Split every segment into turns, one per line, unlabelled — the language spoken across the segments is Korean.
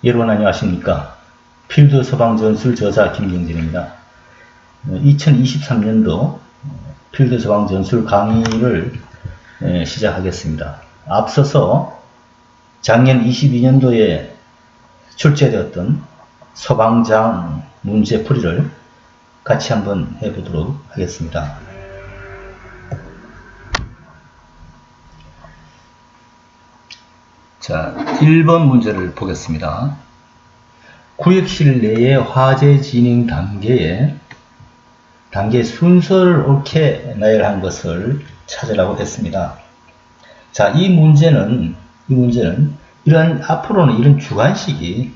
여러분 안녕하십니까. 필드 소방전술 저자 김경진입니다. 2023년도 필드 소방전술 강의를 시작하겠습니다. 앞서서 작년 22년도에 출제되었던 소방장 문제 풀이를 같이 한번 해보도록 하겠습니다. 자, 1번 문제를 보겠습니다. 구역실 내의 화재 진행 단계 순서를 옳게 나열한 것을 찾으라고 했습니다. 자, 이 문제는 앞으로는 이런 주관식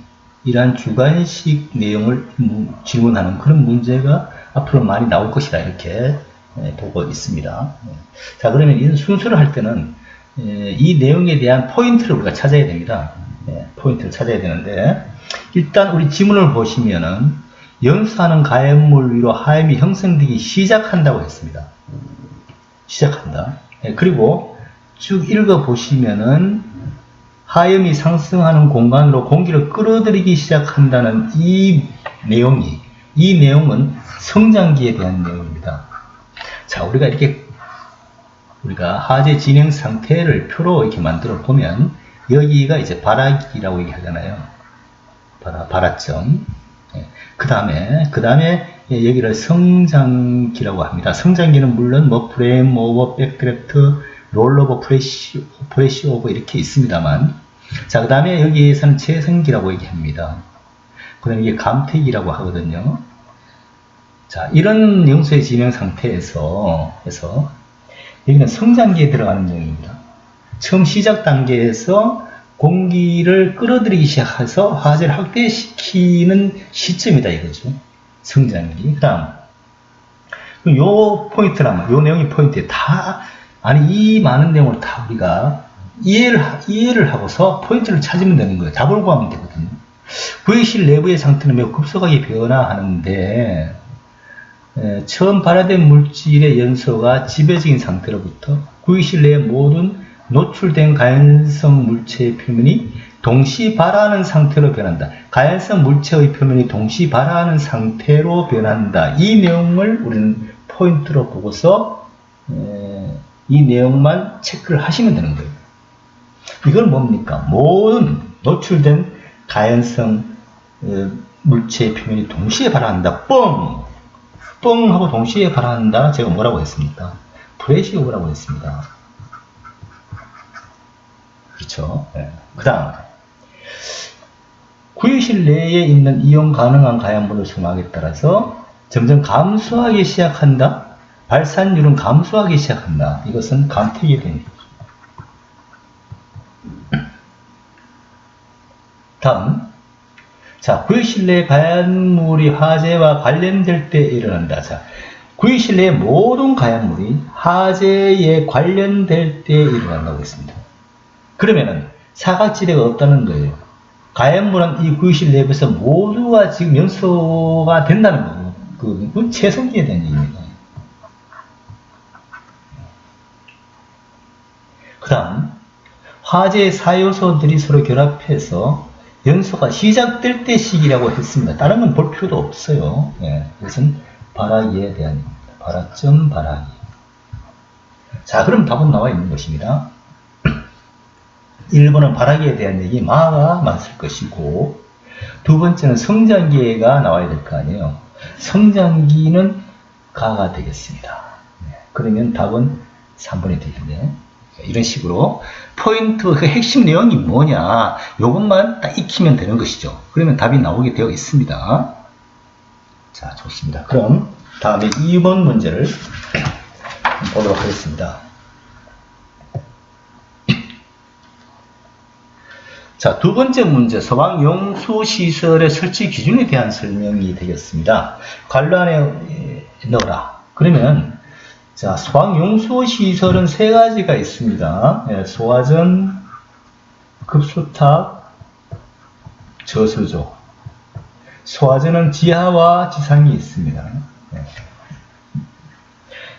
내용을 질문하는 그런 문제가 앞으로 많이 나올 것이다, 이렇게 보고 있습니다. 자, 그러면 이 순서를 할 때는 이 내용에 대한 포인트를 우리가 찾아야 됩니다. 포인트를 찾아야 되는데, 일단 우리 지문을 보시면은 연소하는 가연물 위로 하염이 형성되기 시작한다고 했습니다. 시작한다. 그리고 쭉 읽어 보시면은 하염이 상승하는 공간으로 공기를 끌어들이기 시작한다는 이 내용은 성장기에 대한 내용입니다. 자, 우리가 화재 진행 상태를 표로 이렇게 만들어 보면 여기가 이제 발화기라고 얘기하잖아요. 발화점. 그 다음에 여기를 성장기라고 합니다. 성장기는 물론 뭐 프레임 오버, 백드래프트, 롤오버, 프레시 오버 이렇게 있습니다만, 자, 그 다음에 여기에서는 재생기라고 얘기합니다. 그 다음에 이게 감퇴기라고 하거든요. 자, 이런 영수의 진행 상태에서 여기는 성장기에 들어가는 내용입니다. 처음 시작 단계에서 공기를 끌어들이기 시작해서 화재를 확대시키는 시점이다, 이거죠. 성장기. 그 다음, 요 내용이 포인트에 이 많은 내용을 다 우리가 이해를 하고서 포인트를 찾으면 되는 거예요. 답을 구하면 되거든요. 구역실 내부의 상태는 매우 급속하게 변화하는데, 처음 발화된 물질의 연소가 지배적인 상태로부터 구역실 내의 모든 노출된 가연성 물체의 표면이 동시 발화하는 상태로 변한다. 가연성 물체의 표면이 동시 발화하는 상태로 변한다. 이 내용을 우리는 포인트로 보고서 이 내용만 체크를 하시면 되는 거예요. 이건 뭡니까? 모든 노출된 가연성 물체의 표면이 동시에 발화한다. 뻥 하고 동시에 발화한다. 제가 뭐라고 했습니까? 프레시 오버라고 했습니다. 그렇죠. 그 다음, 구역실 내에 있는 이용 가능한 가연물의 수막에 따라서 점점 감소하기 시작한다. 발산율은 감소하기 시작한다. 이것은 감퇴기에 대한 얘기죠. 다음, 자, 구역실 내 가연물이 화재와 관련될 때 일어난다. 자, 구역실 내 모든 가연물이 화재에 관련될 때 일어난다고 했습니다. 그러면은 사각지대가 없다는 거예요. 가연물은 이 구역실 내부에서 모두가 지금 연소가 된다는 거고, 그 최성기에 대한 얘기입니다. 그 다음, 화재의 사요소들이 서로 결합해서 연소가 시작될 때 시기라고 했습니다. 다른 건 볼 필요도 없어요. 이것은 발화기에 대한 얘기입니다. 발화점, 발화기. 자, 그럼 답은 나와 있는 것입니다. 1번은 발화기에 대한 얘기, 마가 맞을 것이고, 두 번째는 성장기가 나와야 될 거 아니에요. 성장기는 가가 되겠습니다. 그러면 답은 3번이 되겠네요. 이런 식으로 포인트, 그 핵심 내용이 뭐냐, 요것만 딱 익히면 되는 것이죠. 그러면 답이 나오게 되어 있습니다. 자, 좋습니다. 그럼 다음에 2번 문제를 보도록 하겠습니다. 자, 두 번째 문제, 소방용수시설의 설치 기준에 대한 설명이 되겠습니다. 관로 안에 넣어라. 그러면, 자, 소방용수시설은 세 가지가 있습니다. 소화전, 급수탑, 저수조. 소화전은 지하와 지상이 있습니다.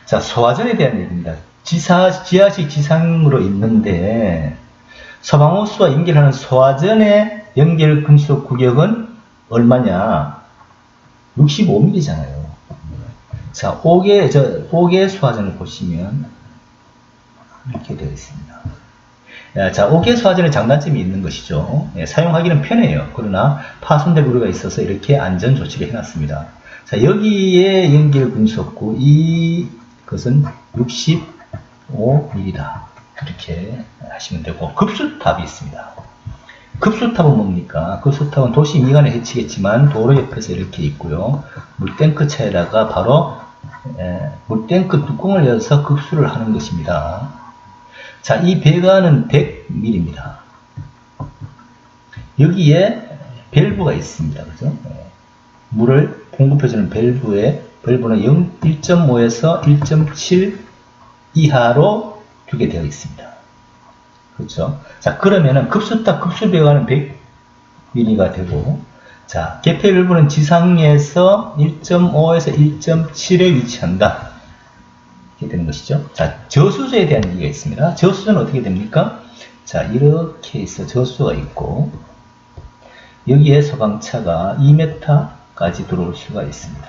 자, 소화전에 대한 얘기입니다. 지하식 지상으로 있는데, 소방호수와 연결하는 소화전에 연결 금속 구격은 얼마냐? 65mm잖아요. 자, 5개 수화전을 보시면 이렇게 되어 있습니다. 자, 5개 수화전의 장단점이 있는 것이죠. 사용하기는 편해요. 그러나 파손될 우려가 있어서 이렇게 안전 조치를 해놨습니다. 자, 여기에 연결 금속구, 이것은 65mm다. 이렇게 하시면 되고, 급수탑이 있습니다. 급수탑은 뭡니까? 급수탑은 도시 미관에 해치겠지만 도로 옆에서 이렇게 있고요. 물탱크 차에다가 바로 물탱크 뚜껑을 열어서 급수를 하는 것입니다. 자, 이 배관은 100mm입니다. 여기에 밸브가 있습니다. 그죠? 물을 공급해주는 밸브는 1.5에서 1.7 이하로 두게 되어 있습니다. 그렇죠? 자, 그러면은 급수탑 급수 배관은 100mm가 되고, 자, 개폐 밸브는 지상에서 1.5에서 1.7에 위치한다. 이렇게 되는 것이죠. 자, 저수조에 대한 얘기가 있습니다. 저수조는 어떻게 됩니까? 자, 이렇게 있어 저수조가 있고, 여기에 소방차가 2m까지 들어올 수가 있습니다.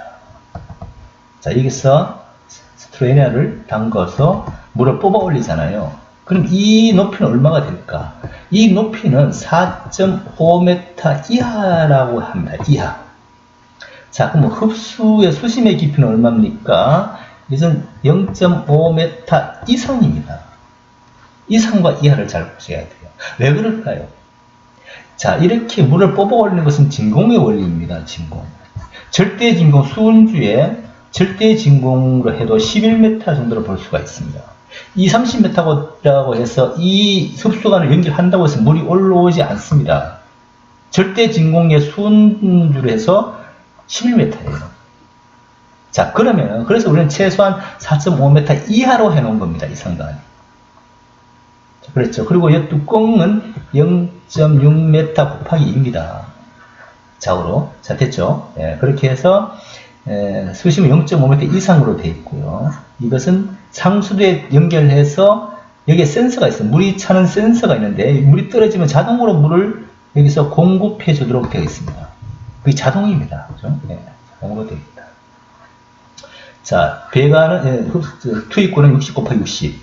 자, 여기서 스트레이너를 담궈서 물을 뽑아 올리잖아요. 그럼 이 높이는 얼마가 될까? 이 높이는 4.5m 이하라고 합니다. 이하. 자, 그럼 흡수의 수심의 깊이는 얼마입니까? 이것은 0.5m 이상입니다. 이상과 이하를 잘 보셔야 돼요. 왜 그럴까요? 자, 이렇게 물을 뽑아 올리는 것은 진공의 원리입니다. 진공. 절대 진공, 수은주에 절대 진공으로 해도 11m 정도로 볼 수가 있습니다. 이 30m라고 해서 이 흡수관을 연결한다고 해서 물이 올라오지 않습니다. 절대 진공의 수은주로 해서 11m예요. 자, 그러면 그래서 우리는 최소한 4.5m 이하로 해놓은 겁니다. 이 상단이. 그렇죠. 그리고 이 뚜껑은 0.6m 곱하기 2입니다. 좌우로. 자, 됐죠? 그렇게 해서 수심은 0.5m 이상으로 되어 있고요. 이것은 상수도에 연결해서 여기에 센서가 있어요. 물이 차는 센서가 있는데 물이 떨어지면 자동으로 물을 여기서 공급해 주도록 되어 있습니다. 그게 자동입니다. 그죠? 자동으로 되어 있다. 자, 배관은 투입구는 60 곱하기 60,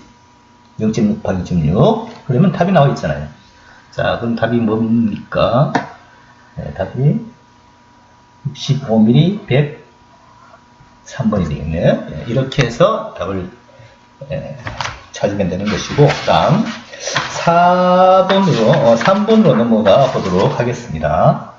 0.6 곱하기 0.6. 그러면 답이 나와 있잖아요. 자, 그럼 답이 뭡니까? 답이 65mm 103번이 되겠네요. 이렇게 해서 답을 찾으면 되는 것이고, 다음 3번으로 넘어가 보도록 하겠습니다.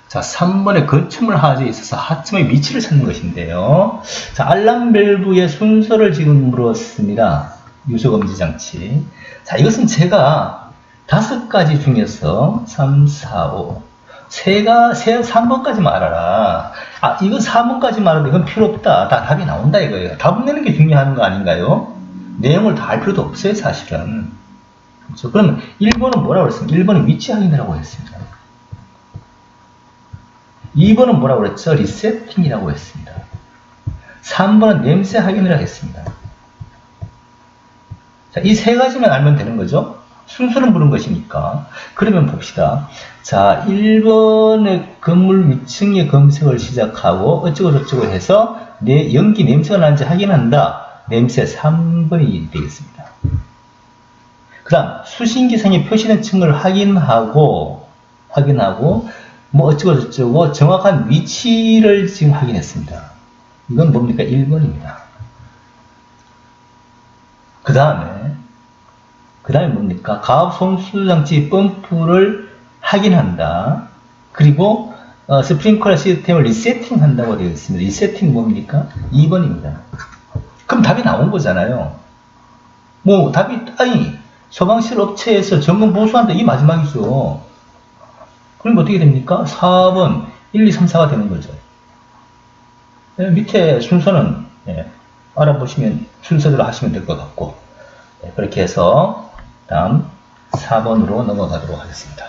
자, 3번에 거점을 하나에 있어서 하점의 위치를 찾는 것인데요. 자, 알람 밸브의 순서를 지금 물었습니다. 유소 금지 장치. 자, 이것은 제가 5가지 중에서 3, 4, 5 3번까지만 알아라. 아, 이건 4번까지만 알아도 이건 필요 없다. 다 답이 나온다 이거예요. 답을 내는 게 중요한 거 아닌가요? 내용을 다 알 필요도 없어요, 사실은. 그렇죠? 그러면 1번은 뭐라고 그랬습니까? 1번은 위치 확인이라고 했습니다. 2번은 뭐라고 그랬죠? 리세팅이라고 했습니다. 3번은 냄새 확인이라고 했습니다. 자, 이 세 가지만 알면 되는 거죠? 순서는 물은 것이니까. 그러면 봅시다. 자, 1번의 건물 위층의 검색을 시작하고 어쩌고저쩌고 해서 내 연기 냄새가 나는지 확인한다. 냄새 3번이 되겠습니다. 그 다음 수신기상에 표시된 층을 확인하고 뭐 어쩌고저쩌고 정확한 위치를 지금 확인했습니다. 이건 뭡니까? 1번입니다. 그 다음에 뭡니까? 가압 송수장치 펌프를 확인한다. 그리고 스프링클러 시스템을 리세팅 한다고 되어 있습니다. 리세팅 뭡니까? 2번입니다. 그럼 답이 나온 거잖아요. 뭐 답이 소방실 업체에서 점검 보수한다. 이 마지막이죠. 그럼 어떻게 됩니까? 4번 1, 2, 3, 4가 되는 거죠. 밑에 순서는 알아보시면 순서대로 하시면 될 것 같고, 그렇게 해서 다음 4번으로 넘어가도록 하겠습니다.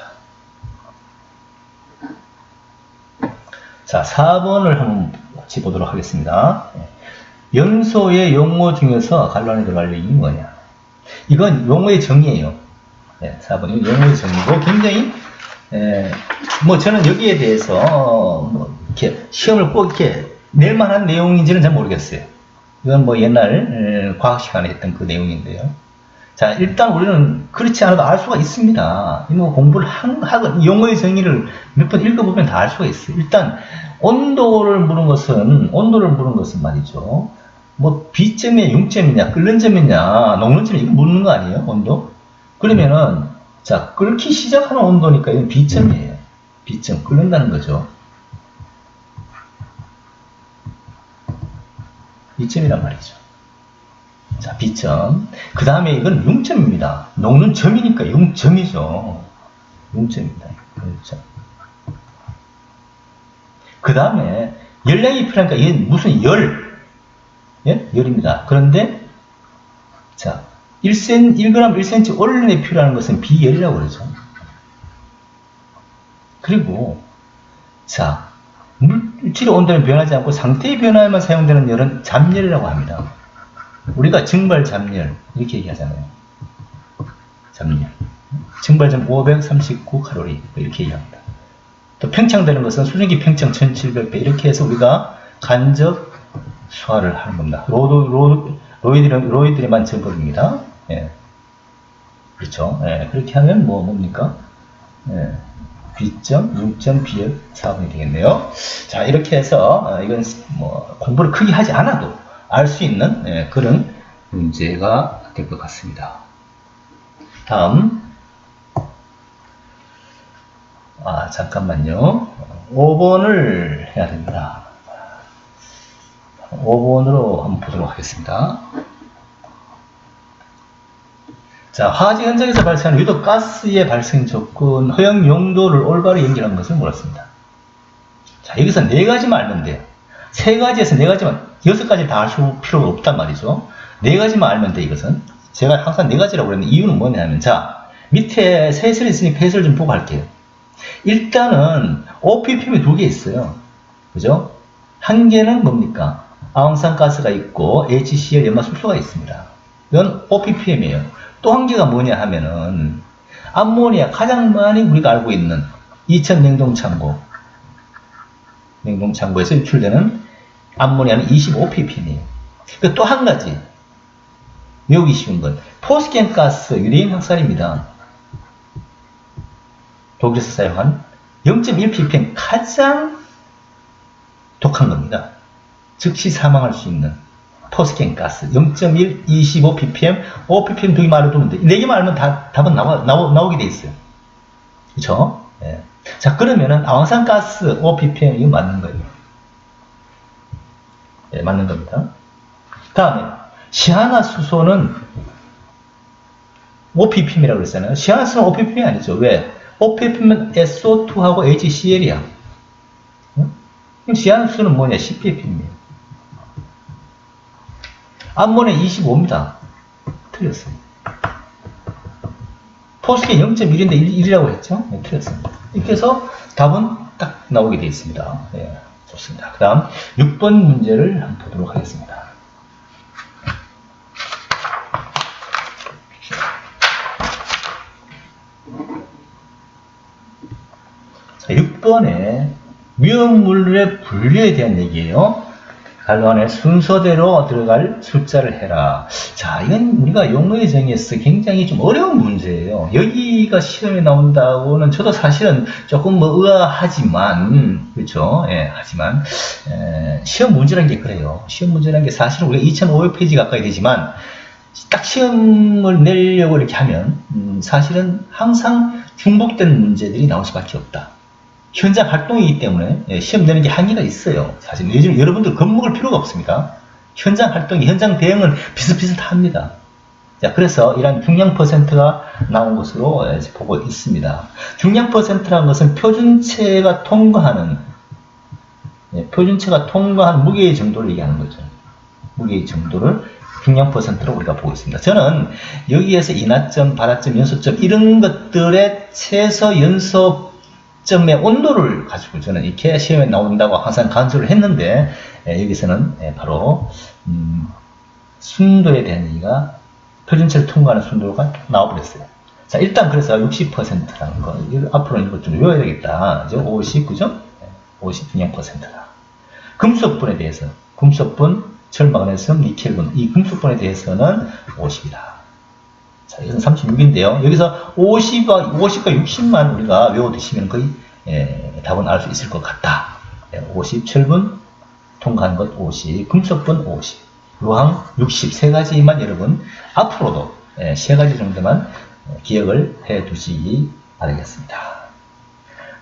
자, 4번을 한번 같이 보도록 하겠습니다. 연소의 용어 중에서 갈라내도 관리이 뭐냐? 이건 용어의 정의예요. 4번이 용어의 정의고 굉장히 뭐 저는 여기에 대해서 이렇게 시험을 꼭 이렇게 낼 만한 내용인지는 잘 모르겠어요. 이건 뭐 옛날 과학 시간에 했던 그 내용인데요. 자, 일단 우리는 그렇지 않아도 알 수가 있습니다. 뭐 공부를 하고 용어의 정의를 몇 번 읽어보면 다 알 수가 있어요. 일단 온도를 물은 것은 말이죠. 뭐 B점이냐 0점이냐 끓는 점이냐 녹는 점이냐 이거 묻는 거 아니에요? 온도? 그러면은 자, 끓기 시작하는 온도니까 이건 B점이에요. B점 끓는다는 거죠. B점이란 말이죠. 자, B점. 그 다음에 이건 0점입니다. 녹는 점이니까 0점이죠. 0점입니다. 0점. 그 다음에 열량이 필요하니까 이게 무슨 열? 예? 열입니다. 그런데 자, 1g 1cm 올린에 필요한 것은 비열이라고 그러죠. 그리고 자, 물질의 온도는 변하지 않고 상태의 변화에만 사용되는 열은 잠열이라고 합니다. 우리가 증발 잠열 이렇게 얘기하잖아요. 잠열. 증발점 539칼로리 이렇게 얘기합니다. 또 팽창되는 것은 수증기 팽창 1700배 이렇게 해서 우리가 간접 소화를 하는 겁니다. 로이드리만 증법입니다. 예. 그렇죠. 예. 그렇게 하면 뭡니까? 예. B점, 6점, B열 4번이 되겠네요. 자, 이렇게 해서 이건 뭐 공부를 크게 하지 않아도 알 수 있는 그런 문제가 될 것 같습니다. 다음. 잠깐만요. 5번을 해야 됩니다. 5번으로 한번 보도록 하겠습니다. 자, 화재 현장에서 발생하는 유독 가스의 발생 조건, 허용 용도를 올바로 연결한 것을 물었습니다. 자, 여기서 4가지만 알면 돼요. 3가지에서 4가지만, 6가지 다 알 필요가 없단 말이죠. 4가지만 알면 돼, 이것은. 제가 항상 4가지라고 그랬는데, 이유는 뭐냐면, 자, 밑에 해설이 있으니까 해설 좀 보고 할게요. 일단은, OPPM이 2개 있어요. 그죠? 한 개는 뭡니까? 아황산가스가 있고, HCl 연마술소가 있습니다. 이건 OPPM이에요. 또 한 개가 뭐냐 하면은, 암모니아, 가장 많이 우리가 알고 있는 2000 냉동창고에서 유출되는 암모니아는 25ppm이에요. 또 한 가지, 외우기 쉬운 건, 포스겐 가스, 유레인 확산입니다. 독일에서 사용한 0.1ppm 가장 독한 겁니다. 즉시 사망할 수 있는 포스겐 가스 0.1, 25ppm, 5ppm 2개만 알아두면 돼. 4개만 알면 답은 나오게 돼 있어요. 그쵸? 네. 자, 그러면은 아황산 가스 5ppm 이거 맞는 거예요. 네, 맞는 겁니다. 다음에 시아나수소는 5ppm이라고 그랬잖아요. 시아나수소는 5ppm이 아니죠. 왜? 5ppm은 SO2하고 HCl이야. 그럼 시아나수소는 뭐냐? 10ppm이에요. 암모니아 25입니다. 틀렸어요. 포스겐 0.1인데 1이라고 했죠? 네, 틀렸습니다. 이렇게 해서 답은 딱 나오게 되어 있습니다. 네, 좋습니다. 그 다음 6번 문제를 한번 보도록 하겠습니다. 자, 6번에 위험물의 분류에 대한 얘기예요. 갈로 안에 순서대로 들어갈 숫자를 해라. 자, 이건 우리가 용어의 정의에서 굉장히 좀 어려운 문제예요. 여기가 시험에 나온다고는 저도 사실은 조금 의아하지만, 그렇죠? 예, 하지만, 시험 문제라는 게 그래요. 시험 문제라는 게 사실은 우리가 2500페이지 가까이 되지만, 딱 시험을 내려고 이렇게 하면, 사실은 항상 중복된 문제들이 나올 수밖에 없다. 현장 활동이기 때문에 시험 내는 게 한계가 있어요. 사실 요즘 여러분들 겁먹을 필요가 없습니다. 현장 활동이, 현장 대응은 비슷비슷합니다. 자, 그래서 이런 중량 퍼센트가 나온 것으로 보고 있습니다. 중량 퍼센트라는 것은 표준체가 통과하는 무게의 정도를 얘기하는 거죠. 무게의 정도를 중량 퍼센트로 우리가 보고 있습니다. 저는 여기에서 인하점, 발화점, 연소점 이런 것들의 최소 연소 점의 온도를 가지고 저는 이렇게 시험에 나온다고 항상 간수를 했는데 여기서는 바로 순도에 대한 얘기가 표준치를 통과하는 순도가 나와버렸어요. 자, 일단 그래서 60%라는 거. 앞으로는 이것 좀 외워야 되겠다. 그죠? 50, 그죠? 50 중량퍼센트다. 금속분에 대해서, 금속분, 철마그네슘, 니켈분, 이 금속분에 대해서는 50이다. 자, 이건 36인데요. 여기서 50과 60만 우리가 외워두시면 거의 답은 알 수 있을 것 같다. 50, 철분, 통과한 것 50, 금속분 50, 루항 60, 세 가지만 여러분 앞으로도 세 가지 정도만 기억을 해 두시기 바라겠습니다.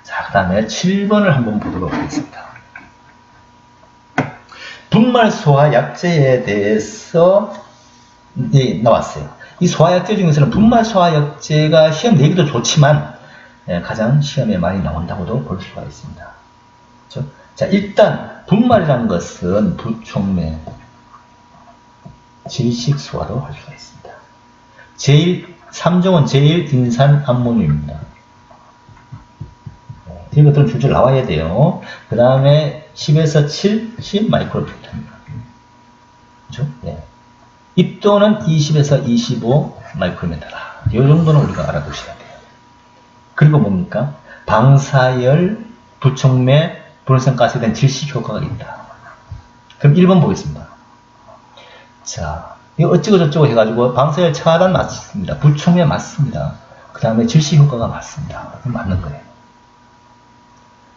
자, 그 다음에 7번을 한번 보도록 하겠습니다. 분말 소화약제에 대해서 나왔어요. 이 소화약제 중에서는 분말 소화약제가 시험 내기도 좋지만 가장 시험에 많이 나온다고도 볼 수가 있습니다. 그렇죠? 자, 일단 분말이라는 것은 부촉매, 질식 소화도 할 수가 있습니다. 3종은 제일인산 암모늄입니다. 이것들은 줄줄 나와야 돼요. 그 다음에 10에서 7, 10 마이크로필터입니다. 그렇죠? 네. 입도는 20에서 25 마이크로미터다. 이 정도는 우리가 알아두셔야 돼요. 그리고 뭡니까? 방사열, 부촉매, 불온성가스에 대한 질식 효과가 있다. 그럼 1번 보겠습니다. 자, 이거 어쩌고 저쩌고 해가지고 방사열 차단 맞습니다. 부촉매 맞습니다. 그 다음에 질식 효과가 맞습니다. 맞는 거예요.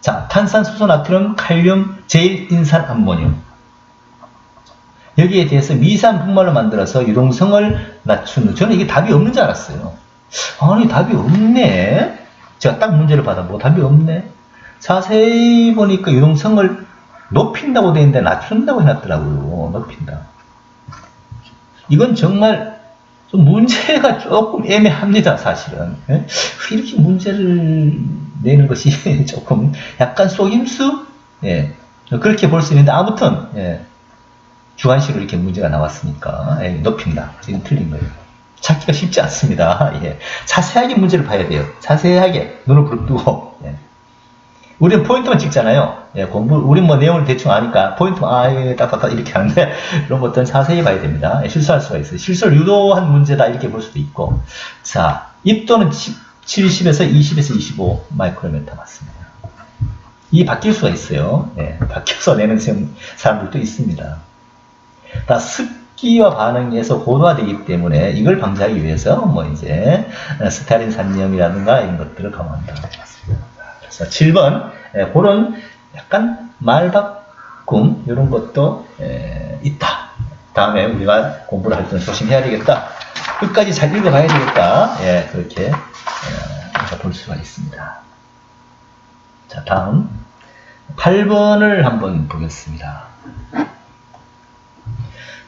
자, 탄산, 수소, 나트륨, 칼륨, 제일인산 암모늄. 여기에 대해서 미세한 분말로 만들어서 유동성을 낮추는, 저는 이게 답이 없는 줄 알았어요. 아니, 답이 없네. 제가 딱 문제를 받아보고 답이 없네. 자세히 보니까 유동성을 높인다고 되어 있는데 낮춘다고 해놨더라고요. 높인다. 이건 정말 좀 문제가 조금 애매합니다, 사실은. 이렇게 문제를 내는 것이 조금 약간 속임수? 예. 그렇게 볼 수 있는데, 아무튼, 예. 주관식으로 이렇게 문제가 나왔으니까, 예. 높인다. 지금 틀린 거예요. 찾기가 쉽지 않습니다. 예. 자세하게 문제를 봐야 돼요. 자세하게 눈을 부릅뜨고. 예. 우리는 포인트만 찍잖아요. 예, 우린 뭐 내용을 대충 아니까 포인트만 딱딱딱 이렇게 하는데 이런 것들은 자세히 봐야 됩니다. 예, 실수할 수가 있어요. 실수를 유도한 문제다 이렇게 볼 수도 있고. 자, 입도는 70에서 20에서 25 마이크로미터 맞습니다. 이 바뀔 수가 있어요. 예, 바뀌어서 내는 사람들도 있습니다. 다 습기와 반응에서 고도화되기 때문에 이걸 방지하기 위해서 뭐 이제 스타린 산염이라든가 이런 것들을 강화한다. 그래서 7번 그런 약간 말바꿈 이런 것도 있다. 다음에 우리가 공부를 할 때는 조심해야 되겠다. 끝까지 잘 읽어봐야 되겠다. 예, 그렇게 볼 수가 있습니다. 자, 다음 8번을 한번 보겠습니다.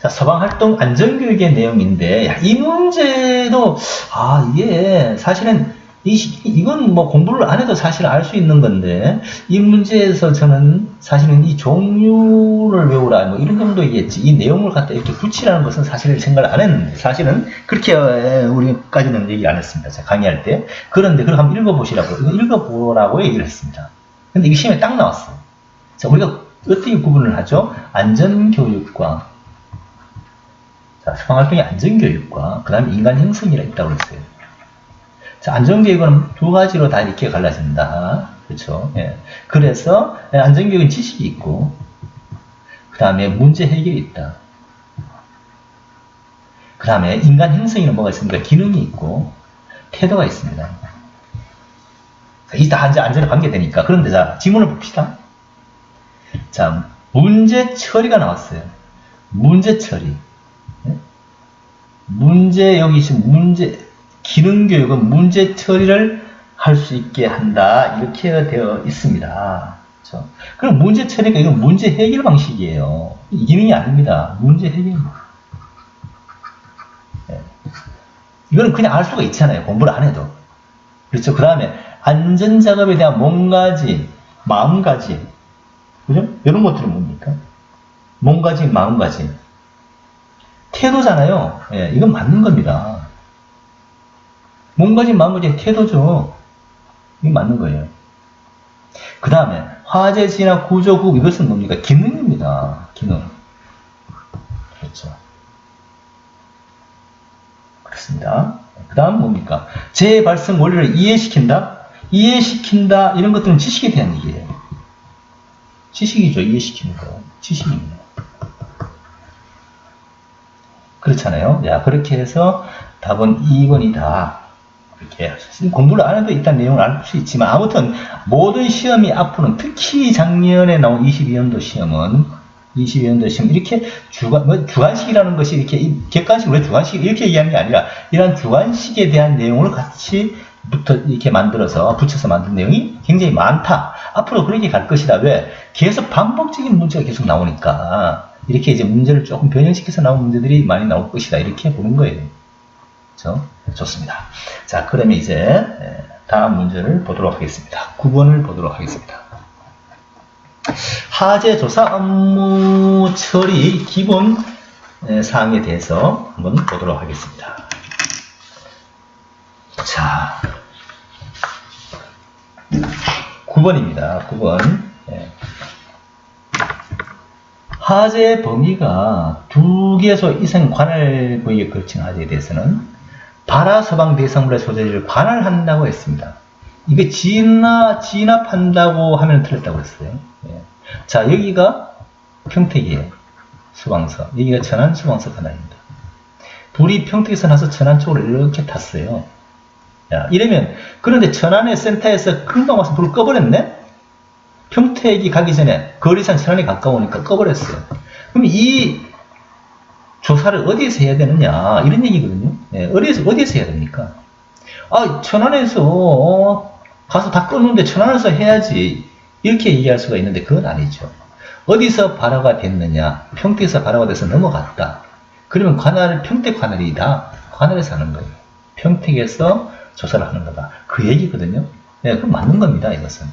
자, 서방활동 안전교육의 내용인데 이 문제도 이게 사실은 이건 뭐 공부를 안 해도 사실 알 수 있는 건데, 이 문제에서 저는 사실은 이 종류를 외우라, 뭐 이런 정도 얘기했지, 이 내용을 갖다 이렇게 붙이라는 것은 사실 생각을 안 했는데, 사실은 그렇게 우리까지는 얘기 안 했습니다. 제가 강의할 때. 그런데 그걸 한번 읽어보시라고, 이거 읽어보라고 얘기를 했습니다. 근데 이게 시험에 딱 나왔어요. 자, 우리가 어떻게 구분을 하죠? 안전교육과, 자, 서방활동의 안전교육과, 그 다음에 인간 형성이라 있다고 했어요. 자, 안전교육은 두 가지로 다 이렇게 갈라진다. 그렇죠? 예. 그래서 안전교육은 지식이 있고, 그 다음에 문제 해결이 있다. 그 다음에 인간 형성에는 뭐가 있습니까? 기능이 있고, 태도가 있습니다. 이 다 안전에 관계되니까. 그런데 자, 지문을 봅시다. 자, 문제 처리가 나왔어요. 문제 처리. 문제, 여기 지금 문제, 기능교육은 문제 처리를 할 수 있게 한다. 이렇게 되어 있습니다. 그렇죠? 그럼 문제 처리가 이건 문제 해결 방식이에요. 기능이 아닙니다. 문제 해결. 네. 이거는 그냥 알 수가 있잖아요. 공부를 안 해도. 그렇죠? 그 다음에 안전작업에 대한 몸가짐, 마음가짐. 그죠? 이런 것들은 뭡니까? 몸가짐, 마음가짐. 태도잖아요. 예, 이건 맞는 겁니다. 몸가짐, 마음가짐, 태도죠. 이게 맞는 거예요. 그 다음에 화재 진화 구조국, 이것은 뭡니까? 기능입니다. 기능. 그렇죠. 그렇습니다. 그 다음 뭡니까? 재발성 원리를 이해시킨다? 이해시킨다, 이런 것들은 지식에 대한 얘기예요. 지식이죠. 이해시키는 거. 지식입니다. 그렇잖아요. 야, 그렇게 해서 답은 2번이다. 이렇게 공부를 안 해도 일단 내용을 알 수 있지만, 아무튼 모든 시험이 앞으로는, 특히 작년에 나온 22년도 시험은 이렇게 주관식이라는 것이 이렇게 객관식, 왜 주관식 이렇게 얘기하는 게 아니라, 이런 주관식에 대한 내용을 같이 이렇게 만들어서 붙여서 만든 내용이 굉장히 많다. 앞으로 그렇게 갈 것이다. 왜? 계속 반복적인 문제가 계속 나오니까 이렇게 이제 문제를 조금 변형시켜서 나온 문제들이 많이 나올 것이다. 이렇게 보는 거예요. 그렇죠? 좋습니다. 자, 그러면 이제 다음 문제를 보도록 하겠습니다. 9번을 보도록 하겠습니다. 하재 조사 업무 처리 기본 사항에 대해서 한번 보도록 하겠습니다. 자, 9번입니다. 9번. 하재 범위가 2개소 이상 관할 부위에 걸친 하재에 대해서는 발화 서방 대상물의 소재를 관할한다고 했습니다. 이게 진압한다고 하면 틀렸다고 했어요. 자, 여기가 평택이에요. 수방서. 여기가 천안 수방서 관할입니다. 불이 평택에서 나서 천안 쪽으로 이렇게 탔어요. 야, 이러면, 그런데 천안의 센터에서 금방 와서 불을 꺼버렸네? 평택이 가기 전에 거리상 천안이 가까우니까 꺼버렸어요. 그럼 이 조사를 어디에서 해야 되느냐, 이런 얘기거든요. 어디에서 해야 됩니까? 아, 천안에서 가서 다 껐는데 천안에서 해야지, 이렇게 얘기할 수가 있는데 그건 아니죠. 어디서 발화가 됐느냐, 평택에서 발화가 돼서 넘어갔다. 그러면 평택 관할이다. 관할에서 하는 거예요. 평택에서 조사를 하는 거다. 그 얘기거든요. 그럼 맞는 겁니다, 이것은.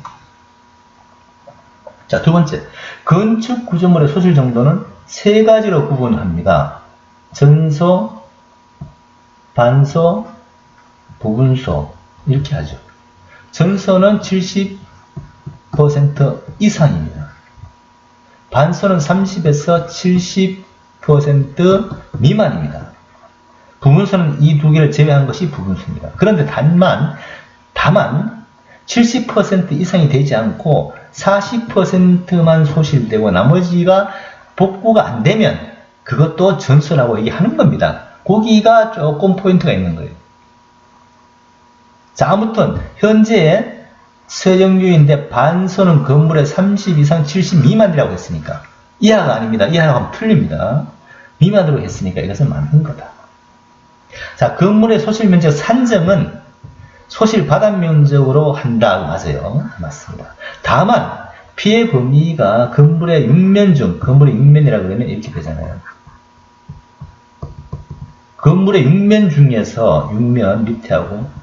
자, 두 번째. 건축 구조물의 소실 정도는 세 가지로 구분합니다. 전소, 반소, 부분소. 이렇게 하죠. 전소는 70% 이상입니다. 반소는 30에서 70% 미만입니다. 부분소는 이 두 개를 제외한 것이 부분소입니다. 그런데 다만 70% 이상이 되지 않고 40%만 소실되고 나머지가 복구가 안 되면 그것도 전소라고 얘기하는 겁니다. 거기가 조금 포인트가 있는 거예요. 자, 아무튼 현재 서정유인데 반소는 건물의 30 이상 70 미만이라고 했으니까 이하가 아닙니다. 이하라고 하면 틀립니다. 미만으로 했으니까 이것은 맞는 거다. 자, 건물의 소실 면적 산정은 소실 바닥 면적으로 한다. 맞아요. 맞습니다. 다만 피해 범위가 건물의 육면 중, 건물의 육면이라고 그러면 이렇게 되잖아요. 건물의 육면 중에서, 육면 밑에하고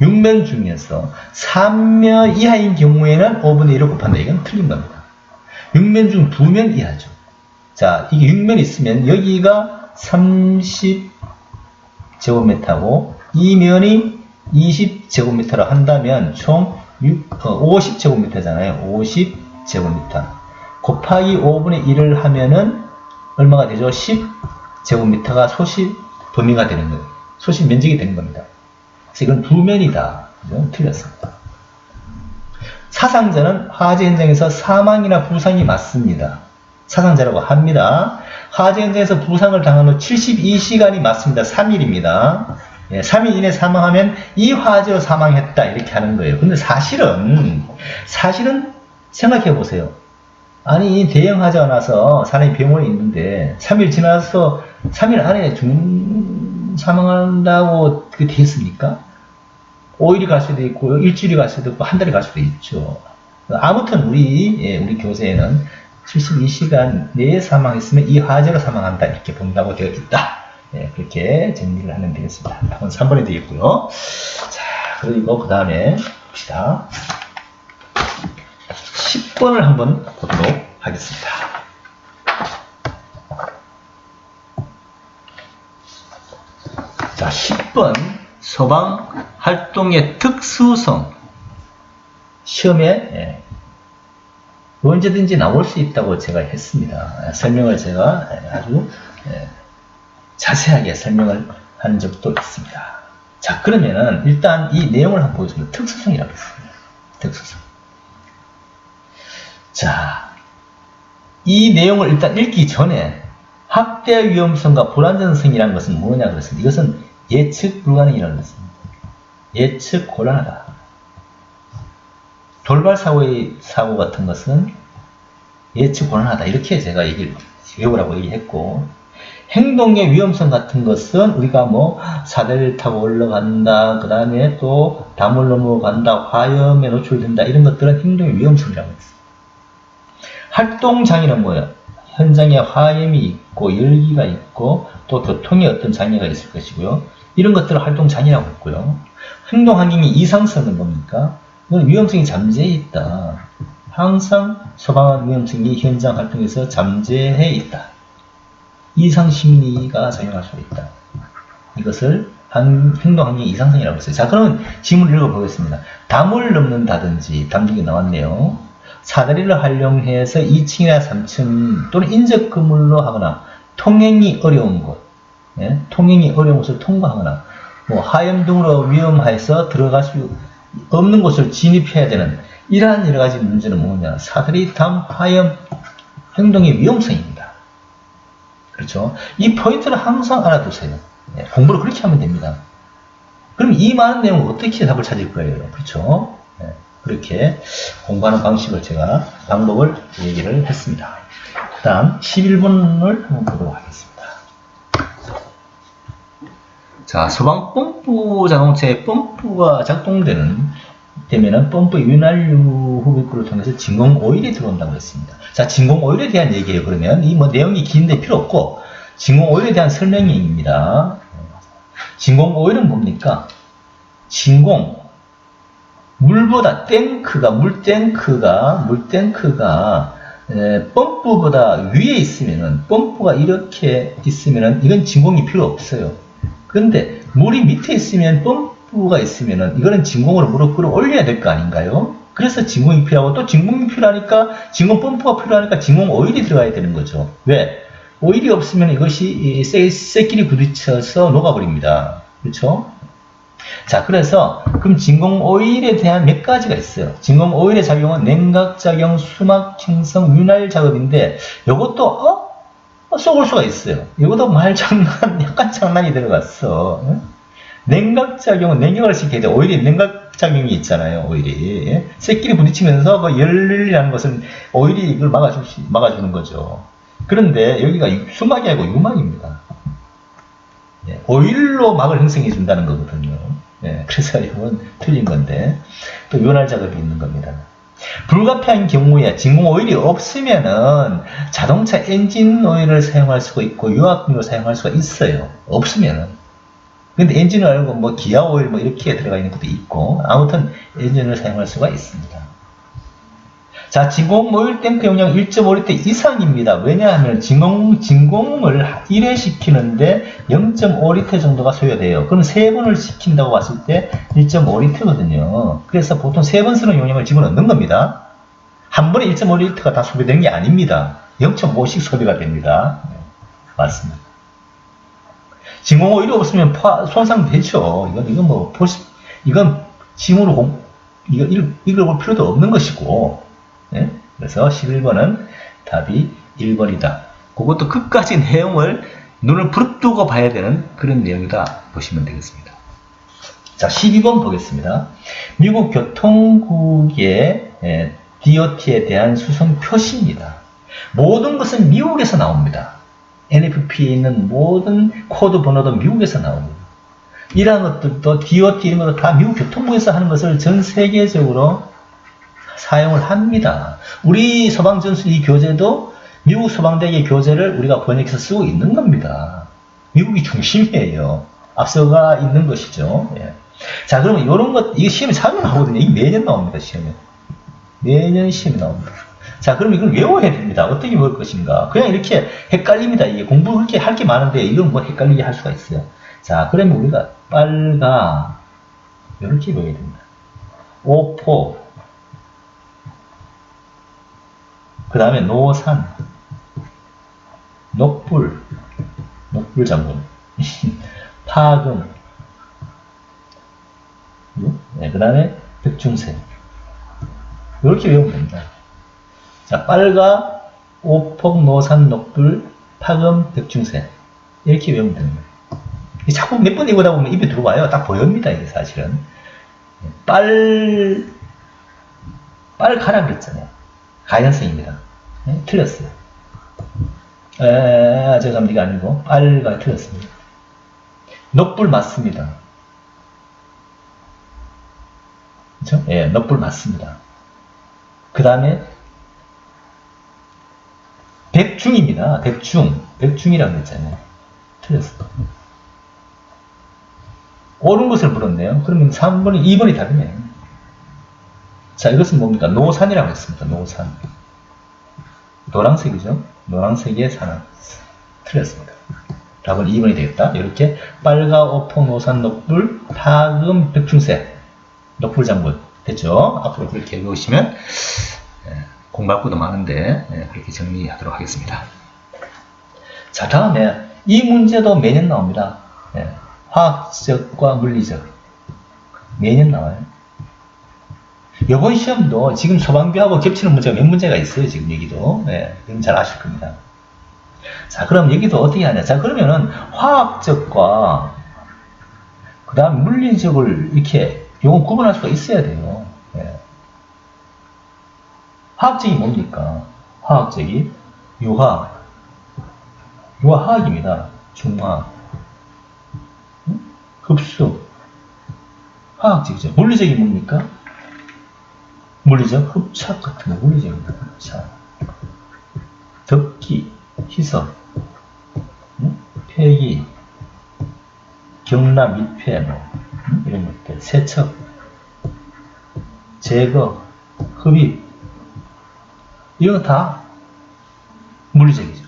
육면 중에서 3면 이하인 경우에는 5분의 1을 곱한다. 이건 틀린 겁니다. 육면 중 2면 이하죠. 자, 이게 육면이 있으면 여기가 30제곱미터고 이 면이 20제곱미터로 한다면 총 50제곱미터잖아요. 50제곱미터. 곱하기 5분의 1을 하면은 얼마가 되죠? 10제곱미터가 소실 범위가 되는 거예요. 소실 면적이 되는 겁니다. 그래서 이건 두 면이다. 그죠? 틀렸습니다. 사상자는 화재 현장에서 사망이나 부상이 맞습니다. 사상자라고 합니다. 화재 현장에서 부상을 당한 후 72시간이 맞습니다. 3일입니다. 3일 이내 사망하면 이 화재로 사망했다. 이렇게 하는 거예요. 근데 사실은 생각해 보세요. 아니, 대형 화재가 나서 사람이 병원에 있는데 3일 지나서 3일 안에 사망한다고 그게 됐습니까? 5일이 갈 수도 있고, 일주일이 갈 수도 있고, 한 달이 갈 수도 있죠. 아무튼 우리 교재에는 72시간 내에 사망했으면 이 화재로 사망한다. 이렇게 본다고 되어 있다. 그렇게 정리를 하면 되겠습니다. 답은 3번이 되겠고요. 자, 그리고 그 다음에 봅시다. 10번을 한번 보도록 하겠습니다. 자, 10번. 서방 활동의 특수성. 시험에 언제든지 나올 수 있다고 제가 했습니다. 설명을 제가 아주 자세하게 설명을 한 적도 있습니다. 자, 그러면은 일단 이 내용을 한번 보겠습니다. 특수성이라고 했습니다. 특수성. 자, 이 내용을 일단 읽기 전에 학대 위험성과 불안전성이라는 것은 뭐냐 그랬습니다. 이것은 예측 불가능이라는 것입니다. 예측 곤란하다. 돌발 사고 같은 것은 예측 곤란하다. 이렇게 제가 외우라고 얘기했고, 행동의 위험성 같은 것은 우리가 뭐 사다리를 타고 올라간다, 그 다음에 또 담을 넘어간다, 화염에 노출된다, 이런 것들은 행동의 위험성이라고 했습니다. 활동장애는 뭐예요? 현장에 화염이 있고 열기가 있고 또 교통에 어떤 장애가 있을 것이고요. 이런 것들을 활동장애라고 했고요. 행동환경의 이상성은 뭡니까? 이건 위험성이 잠재해 있다. 항상 소방관 위험성이 현장 활동에서 잠재해 있다. 이상심리가 작용할 수 있다. 이것을 행동환경의 이상성이라고 했어요. 자, 그러면 지문을 읽어보겠습니다. 담을 넘는다든지, 담중에 나왔네요. 사다리를 활용해서 2층이나 3층 또는 인접 건물로 하거나 통행이 어려운 곳, 통행이 어려운 곳을 통과하거나 뭐 하염 등으로 위험해서 들어갈 수 없는 곳을 진입해야 되는 이러한 여러 가지 문제는 뭐냐? 사다리, 담, 화염 행동의 위험성입니다. 그렇죠? 이 포인트를 항상 알아두세요. 공부를 그렇게 하면 됩니다. 그럼 이 많은 내용을 어떻게 답을 찾을 거예요? 그렇죠? 그렇게 공부하는 방법을 얘기를 했습니다. 그 다음 11번을 한번 보도록 하겠습니다. 자, 소방펌프 자동차에 펌프가 작동되면은 펌프 윤활유 흡입구를 통해서 진공 오일이 들어온다고 했습니다. 자, 진공 오일에 대한 얘기예요. 그러면 이 뭐 내용이 긴데 필요 없고 진공 오일에 대한 설명입니다. 진공 오일은 뭡니까? 물보다 물탱크가 펌프보다 위에 있으면은, 펌프가 이렇게 있으면은 이건 진공이 필요 없어요. 그런데 물이 밑에 있으면, 펌프가 있으면은 이거는 진공으로 물을 끌어올려야 될 거 아닌가요? 그래서 진공이 필요하고, 또 진공이 필요하니까, 진공 펌프가 필요하니까 진공 오일이 들어가야 되는 거죠. 왜? 오일이 없으면 이것이 쇠끼리 부딪혀서 녹아버립니다. 그렇죠? 자, 그래서 그럼 진공 오일에 대한 몇 가지가 있어요. 진공 오일의 작용은 냉각작용, 수막 형성, 윤활 작업인데 이것도 쏘을 수가 있어요. 이것도 약간 장난이 들어갔어. 냉각작용은 냉각을 시켜야 돼. 오일이 냉각작용이 있잖아요. 오일이 쇠끼리 부딪히면서 그 열이라는 것은 오일이 이걸 막아주는 거죠. 그런데 여기가 수막이 아니고 유막입니다. 오일로 막을 형성해 준다는 거거든요. 그래서 이건 틀린 건데, 또 윤활 작업이 있는 겁니다. 불가피한 경우에 진공 오일이 없으면은 자동차 엔진 오일을 사용할 수가 있고 유압유로 사용할 수가 있어요. 없으면은. 근데 엔진을 알고 뭐 기아 오일 뭐 이렇게 들어가 있는 것도 있고, 아무튼 엔진을 사용할 수가 있습니다. 자, 진공 오일 탱크 용량 1.5리터 이상입니다. 왜냐하면 진공을 1회 시키는데 0.5리터 정도가 소요돼요. 그럼 3번을 시킨다고 봤을 때 1.5리터거든요. 그래서 보통 3번 쓰는 용량을 집어넣는 겁니다. 한 번에 1.5리터가 다 소비되는 게 아닙니다. 0.5씩 소비가 됩니다. 맞습니다. 진공 오일이 없으면 손상되죠. 이건 짐으로 읽어볼 필요도 없는 것이고, 그래서 11번은 답이 1번이다. 그것도 끝까지 내용을 눈을 부릅뜨고 봐야 되는 그런 내용이다 보시면 되겠습니다. 자, 12번 보겠습니다. 미국 교통국의 DOT에 대한 수송 표시입니다. 모든 것은 미국에서 나옵니다. NFP에 있는 모든 코드 번호도 미국에서 나옵니다. 이러한 것들도 DOT 이런 것도 다 미국 교통부에서 하는 것을 전 세계적으로 사용을 합니다. 우리 소방전술 이 교재도 미국 소방대의 교재를 우리가 번역해서 쓰고 있는 겁니다. 미국이 중심이에요. 앞서가 있는 것이죠. 자, 그러면 이런 것, 이게 시험에 자주 나오거든요. 이게 매년 나옵니다, 시험에. 매년 시험에 나옵니다. 자, 그럼 이걸 외워야 됩니다. 어떻게 외울 것인가. 그냥 이렇게 헷갈립니다. 이게 공부 그렇게 할 게 많은데, 이건 뭐 헷갈리게 할 수가 있어요. 자, 그러면 우리가 빨가, 이렇게 외워야 됩니다. 오포, 그 다음에 노산, 녹불 장군, 파금, 네, 그 다음에 백중세. 이렇게 외우면 됩니다. 자, 빨가, 오폭, 노산, 녹불, 파금, 백중세. 이렇게 외우면 됩니다. 자꾸 몇 번 읽다 보면 입에 들어와요. 딱 보입니다, 이게 사실은. 빨가라 그랬잖아요. 가연성입니다. 네? 틀렸어요. 죄송합니다. 이게 아니고, 빨가 틀렸습니다. 녹불 맞습니다. 그쵸? 예, 녹불 맞습니다. 그 다음에, 백중입니다. 백중이라고 그랬잖아요. 틀렸어요. 옳은 것을 물었네요. 그러면 3번이, 2번이 답이네요. 자, 이것은 뭡니까? 노산이라고 했습니다. 노산. 노란색이죠? 노란색의 산은 틀렸습니다. 답은 2번이 되겠다. 이렇게 빨가, 오폭, 노산, 녹불, 파금, 백중세. 녹불장군. 됐죠? 앞으로 그렇게 외우시면 공부할 것도 많은데 그렇게 정리하도록 하겠습니다. 자, 다음에 이 문제도 매년 나옵니다. 화학적과 물리적. 매년 나와요. 이번 시험도 지금 소방비하고 겹치는 문제가 몇 문제가 있어요. 지금 여기도. 여러분 잘 아실 겁니다. 자, 그럼 여기도 어떻게 하냐. 자, 그러면은 화학적과 그 다음 물리적을 이렇게 요건 구분할 수가 있어야 돼요. 화학적이 뭡니까? 화학적이 유화학입니다. 중화학, 흡수, 화학적이죠. 물리적이 뭡니까? 물리적, 흡착 같은 거 물리적입니다. 흡착, 덮기, 희석, 폐기, 경락,密폐, 이런 것들, 세척, 제거, 흡입, 이건 다 물리적이죠.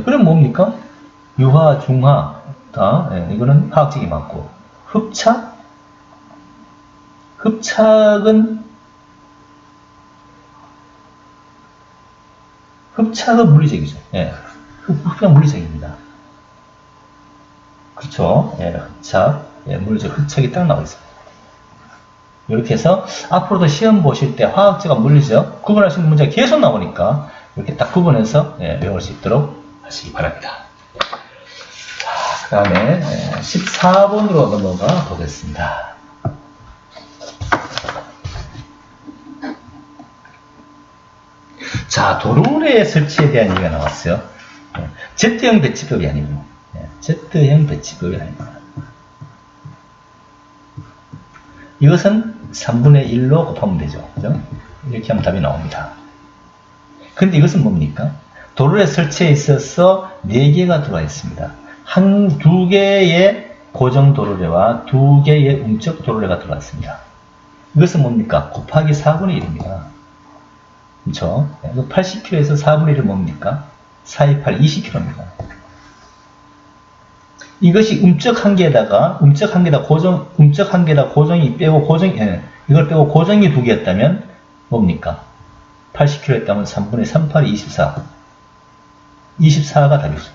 그럼 뭡니까? 유화, 중화, 다, 이거는 화학적이 맞고, 흡착은 물리적이죠. 흡착 물리적입니다. 그렇죠? 흡착, 물리적 흡착이 딱 나와 있습니다. 이렇게 해서 앞으로도 시험 보실 때 화학적과 물리적 구분할 수 있는 문제가 계속 나오니까 이렇게 딱 구분해서 외울 수 있도록 하시기 바랍니다. 그 다음에 14번으로 넘어가 보겠습니다. 자, 도르래 설치에 대한 얘기가 나왔어요. Z형 배치법이 아니고 Z형 배치법이 아닙니다. 이것은 3분의 1로 곱하면 되죠. 그죠? 이렇게 하면 답이 나옵니다. 근데 이것은 뭡니까? 도르래 설치에 있어서 4개가 들어와 있습니다. 2개의 고정 도르래와 2개의 음적 도르래가 들어왔습니다. 이것은 뭡니까? 곱하기 4분의 1입니다. 그렇죠? 80kg에서 4분의 1은 뭡니까? 428, 20kg입니다. 이것이 음적 한 개에다가 고정이 빼고 이걸 빼고 고정이 2개였다면 뭡니까? 80kg 했다면 3분의 3, 8, 24. 24가 답이죠.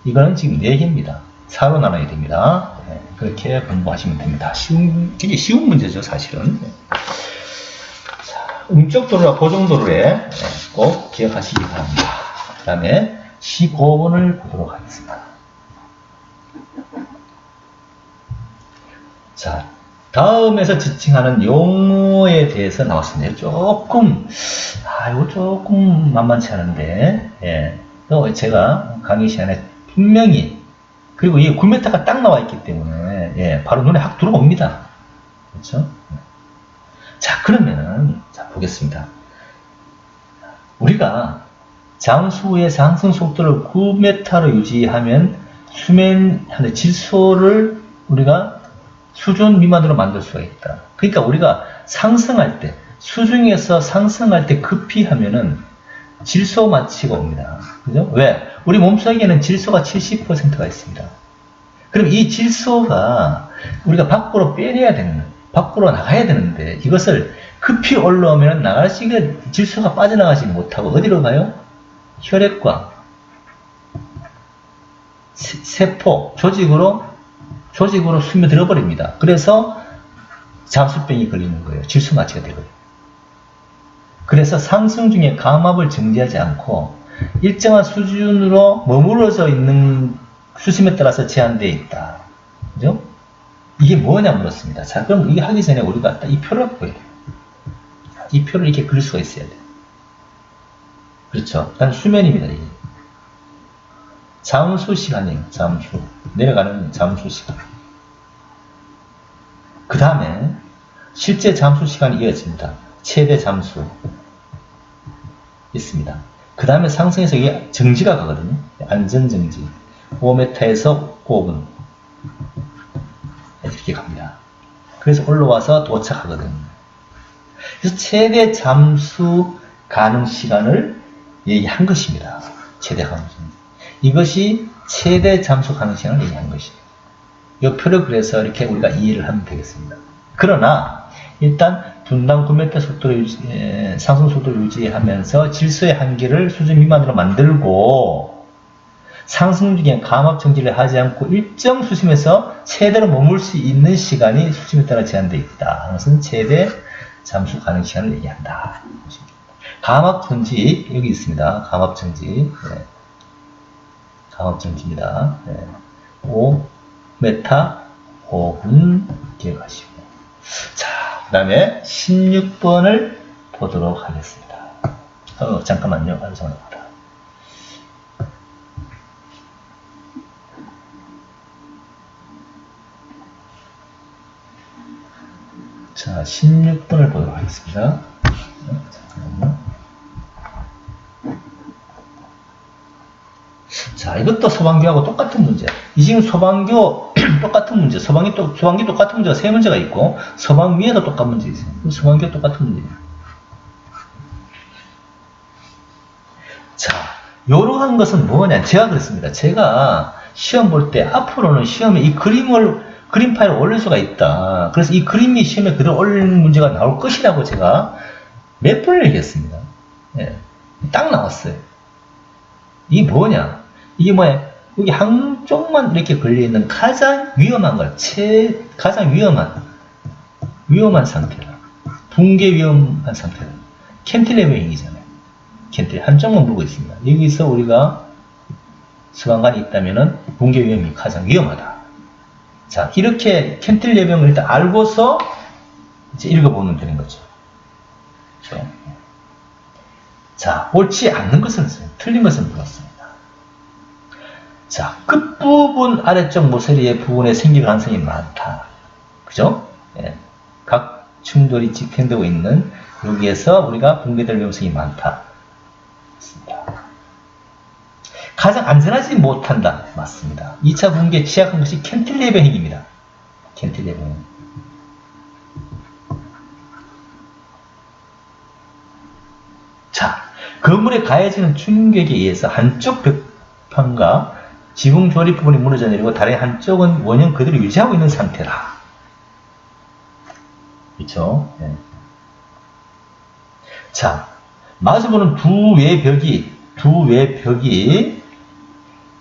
이거는 지금 4개입니다. 4로 나눠야 됩니다. 그렇게 공부하시면 됩니다. 되게 쉬운 문제죠, 사실은. 자, 음적 도로와 고정 도로에 꼭 기억하시기 바랍니다. 그 다음에 15번을 보도록 하겠습니다. 자, 다음에서 지칭하는 용어에 대해서 나왔습니다. 조금 만만치 않은데, 또 제가 강의 시간에 분명히, 그리고 이 9m가 딱 나와 있기 때문에, 바로 눈에 확 들어옵니다. 그렇죠? 자, 그러면은, 자, 보겠습니다. 우리가 잠수의 상승 속도를 9m로 유지하면 수면의 질소를 우리가 수준 미만으로 만들 수가 있다. 그러니까 우리가 상승할 때, 수중에서 상승할 때 급히 하면은 질소 마취가 옵니다. 그죠? 왜? 우리 몸속에는 질소가 70%가 있습니다. 그럼 이 질소가 우리가 밖으로 밖으로 나가야 되는데 이것을 급히 올라오면 질소가 빠져나가지 못하고 어디로 가요? 혈액과 세포, 조직으로 스며들어 버립니다. 그래서 잠수병이 걸리는 거예요. 질소마취가 되거든요. 그래서 상승 중에 감압을 정지하지 않고 일정한 수준으로 머무러져 있는 수심에 따라서 제한되어 있다. 그죠? 이게 뭐냐 물었습니다. 자, 그럼 이게 하기 전에 우리가 이 표를 보여야 돼요. 이 표를 이렇게 그릴 수가 있어야 돼요. 그렇죠? 일단 수면입니다. 이게. 잠수 시간이에요. 잠수. 내려가는 잠수 시간. 그 다음에 실제 잠수 시간이 이어집니다. 최대 잠수 있습니다. 그 다음에 상승해서 이게 정지가 가거든요. 안전정지. 5m에서 5분 이렇게 갑니다. 그래서 올라와서 도착하거든요. 그래서 최대 잠수 가능 시간을 얘기한 것입니다. 최대 가능 시간. 이것이 최대 잠수 가능 시간을 얘기한 것이에요. 이 표를 그래서 이렇게 우리가 이해를 하면 되겠습니다. 그러나 일단 분당 9m 속도를 상승 속도를 유지하면서 질소의 한계를 수준 미만으로 만들고 상승 중에 감압 정지를 하지 않고 일정 수심에서 최대로 머물 수 있는 시간이 수심에 따라 제한되어 있다. 그것은 최대 잠수 가능 시간을 얘기한다. 감압 정지 여기 있습니다. 감압 정지. 네. 감압 정지입니다. 네. 5m 5분 기억하시고. 자, 그 다음에 16번을 보도록 하겠습니다. 잠깐만요. 죄송합니다. 자, 16번을 보도록 하겠습니다. 잠깐만요. 자, 이것도 소방교하고 똑같은 문제. 이 지금 소방교 똑같은 문제. 소방기 똑같은 문제가 세 문제가 있고, 소방 위에도 똑같은 문제 있어요. 소방교 똑같은 문제예요. 자, 요러한 것은 뭐냐. 제가 그랬습니다. 제가 시험 볼 때 앞으로는 시험에 이 그림 파일을 올릴 수가 있다. 그래서 이 그림이 시험에 그대로 올리는 문제가 나올 것이라고 제가 몇 번을 얘기했습니다. 예, 딱 나왔어요. 이게 뭐냐? 이게 뭐야? 여기 한쪽만 이렇게 걸려있는 가장 위험한 걸, 가장 위험한 상태다. 붕괴 위험한 상태다. 캔틸레버링이잖아요. 캔틸레버 한쪽만 물고 있습니다. 여기서 우리가 수강관이 있다면은 붕괴 위험이 가장 위험하다. 자, 이렇게 캔틸레버링을 일단 알고서 이제 읽어보면 되는 거죠. 그렇죠? 자, 옳지 않는 것은 틀린 것은 물었습니다. 자, 끝부분 아래쪽 모서리의 부분에 생길 가능성이 많다. 그죠? 예. 각 충돌이 집행되고 있는 여기에서 우리가 붕괴될 위험성이 많다. 맞습니다. 가장 안전하지 못한다. 맞습니다. 2차 붕괴에 취약한 것이 캔틸레버링입니다. 캔틸레버링. 자, 건물에 가해지는 충격에 의해서 한쪽 벽판과 지붕 조립 부분이 무너져 내리고 다른 한쪽은 원형 그대로 유지하고 있는 상태다. 그렇죠? 네. 자, 마주보는 두 외벽이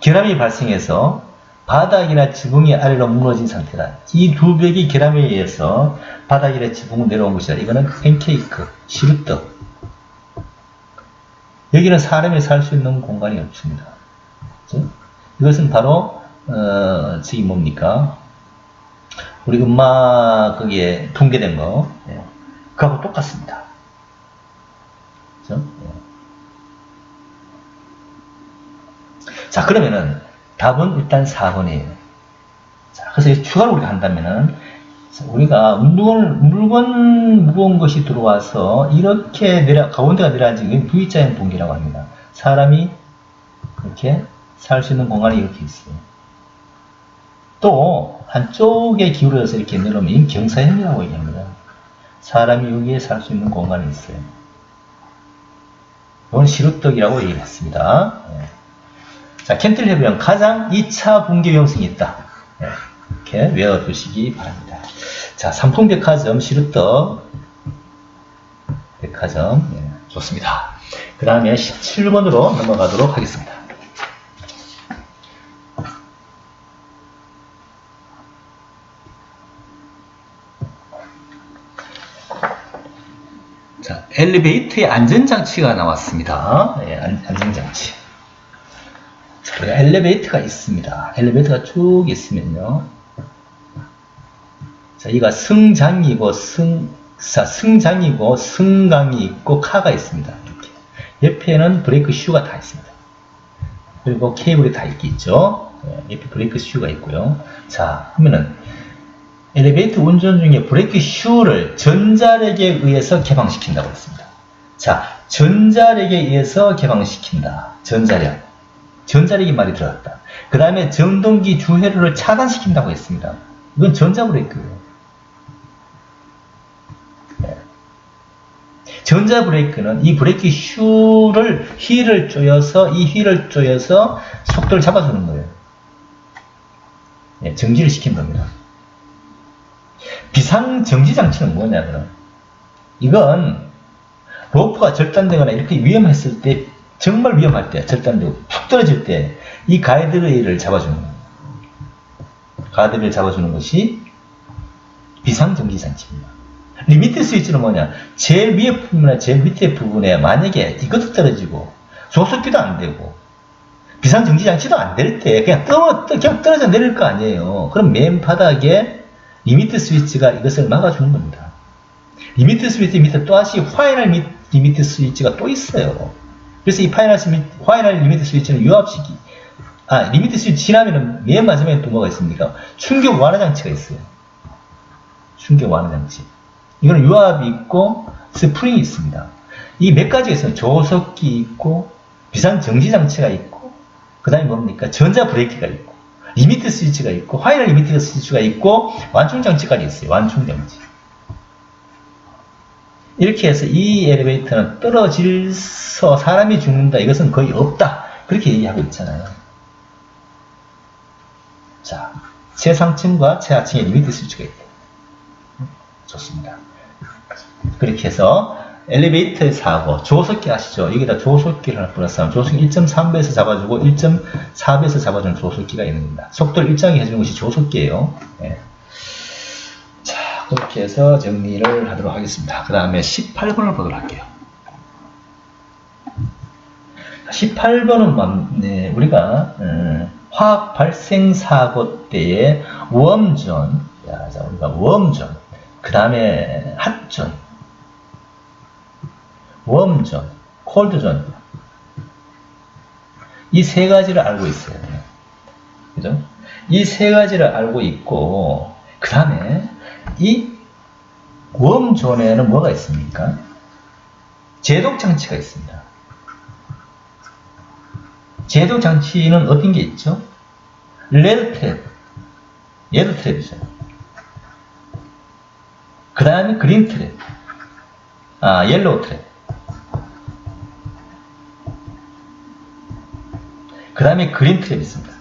결함이 발생해서 바닥이나 지붕이 아래로 무너진 상태다. 이 두 벽이 결함에 의해서 바닥이나 지붕으로 내려온 것이다. 이거는 팬케이크, 시루떡. 여기는 사람이 살 수 있는 공간이 없습니다. 그렇죠? 이것은 바로 저기 뭡니까? 우리 음마 거기에 붕괴된 거, 예. 그하고 똑같습니다. 그렇죠? 예. 자, 그러면은 답은 일단 4번이에요. 자, 그래서 추가로 우리가 한다면은 우리가 물건 무거운 것이 들어와서 이렇게 가운데가 내려앉은 V자형 붕괴라고 합니다. 사람이 이렇게 살 수 있는 공간이 이렇게 있어요. 또 한쪽에 기울어져서 이렇게 내려오면 경사형이라고 얘기합니다. 사람이 여기에 살 수 있는 공간이 있어요. 이건 시루떡이라고 얘기했습니다. 네. 자, 캔틸레버형 가장 2차 붕괴 위험성이 있다. 네. 이렇게 외워두시기 바랍니다. 자, 삼풍백화점 시루떡 백화점. 네, 좋습니다. 그 다음에 17번으로 넘어가도록 하겠습니다. 자, 엘리베이터의 안전장치가 나왔습니다. 예, 안전장치. 자, 우리가 엘리베이터가 있습니다. 엘리베이터가 쭉 있으면요. 자, 이가 승장이고, 승장이고, 승강이 있고, 카가 있습니다. 이렇게. 옆에는 브레이크 슈가 다 있습니다. 그리고 케이블이 다 있겠죠. 예, 옆에 브레이크 슈가 있고요. 자, 그러면은, 엘리베이터 운전 중에 브레이크 슈를 전자력에 의해서 개방시킨다고 했습니다. 자, 전자력에 의해서 개방시킨다. 전자력이 말이 들어갔다. 그 다음에 전동기 주회로를 차단시킨다고 했습니다. 이건 전자브레이크예요. 네. 전자브레이크는 이 브레이크 휠을 조여서 속도를 잡아주는 거예요. 네, 정지를 시킨 겁니다. 비상정지장치는 뭐냐면, 이건 로프가 절단되거나 이렇게 위험했을 때, 정말 위험할 때, 절단되고 푹 떨어질 때, 이 가이드레일을 잡아주는 거예요. 가이드레일을 잡아주는 것이 비상정지장치입니다. 리미트 스위치는 뭐냐? 제일 위에 부분이나 제일 밑에 부분에 만약에 이것도 떨어지고, 조속기도 안 되고, 비상정지장치도 안 될 때, 그냥 떨어져 내릴 거 아니에요. 그럼 맨 바닥에 리미트 스위치가 이것을 막아주는 겁니다. 리미트 스위치 밑에 또다시 파이널 리미트 스위치가 또 있어요. 그래서 이 파이널 리미트 스위치는 유압시키. 리미트 스위치 지나면은 맨 마지막에 또 뭐가 있습니까? 충격 완화 장치가 있어요. 충격 완화 장치. 이거는 유압이 있고 스프링이 있습니다. 이 몇 가지가 있어요. 조속기 있고 비상정지 장치가 있고 그 다음에 뭡니까? 전자 브레이크가 있고 리미트 스위치가 있고 파이널 리미트 스위치가 있고 완충장치까지 있어요. 완충장치. 이렇게 해서 이 엘리베이터는 떨어질서 사람이 죽는다. 이것은 거의 없다. 그렇게 얘기하고 있잖아요. 자, 최상층과 최하층에 리미트 스위치가 있다. 좋습니다. 그렇게 해서 엘리베이터의 사고, 조속기 아시죠? 여기다 조속기를 하나 플러스하면 조속기 1.3배에서 잡아주고 1.4배에서 잡아주는 조속기가 있는 겁니다. 속도를 일정하게 해주는 것이 조속기예요. 네. 자, 그렇게 해서 정리를 하도록 하겠습니다. 그 다음에 18번을 보도록 할게요. 18번은 우리가 화학 발생 사고 때의 웜존, 우리가 웜존, 그 다음에 핫존, 웜존, 콜드존, 이 세 가지를 알고 있어요. 그죠? 이 세 가지를 알고 있고, 그 다음에 이 웜존에는 뭐가 있습니까? 제독장치가 있습니다. 제독장치는 어떤 게 있죠? 레드 트랩, 얘도 트랩이죠. 그 다음에 그린 트랩, 옐로우 트랩. 그 다음에 그린 트랩이 있습니다.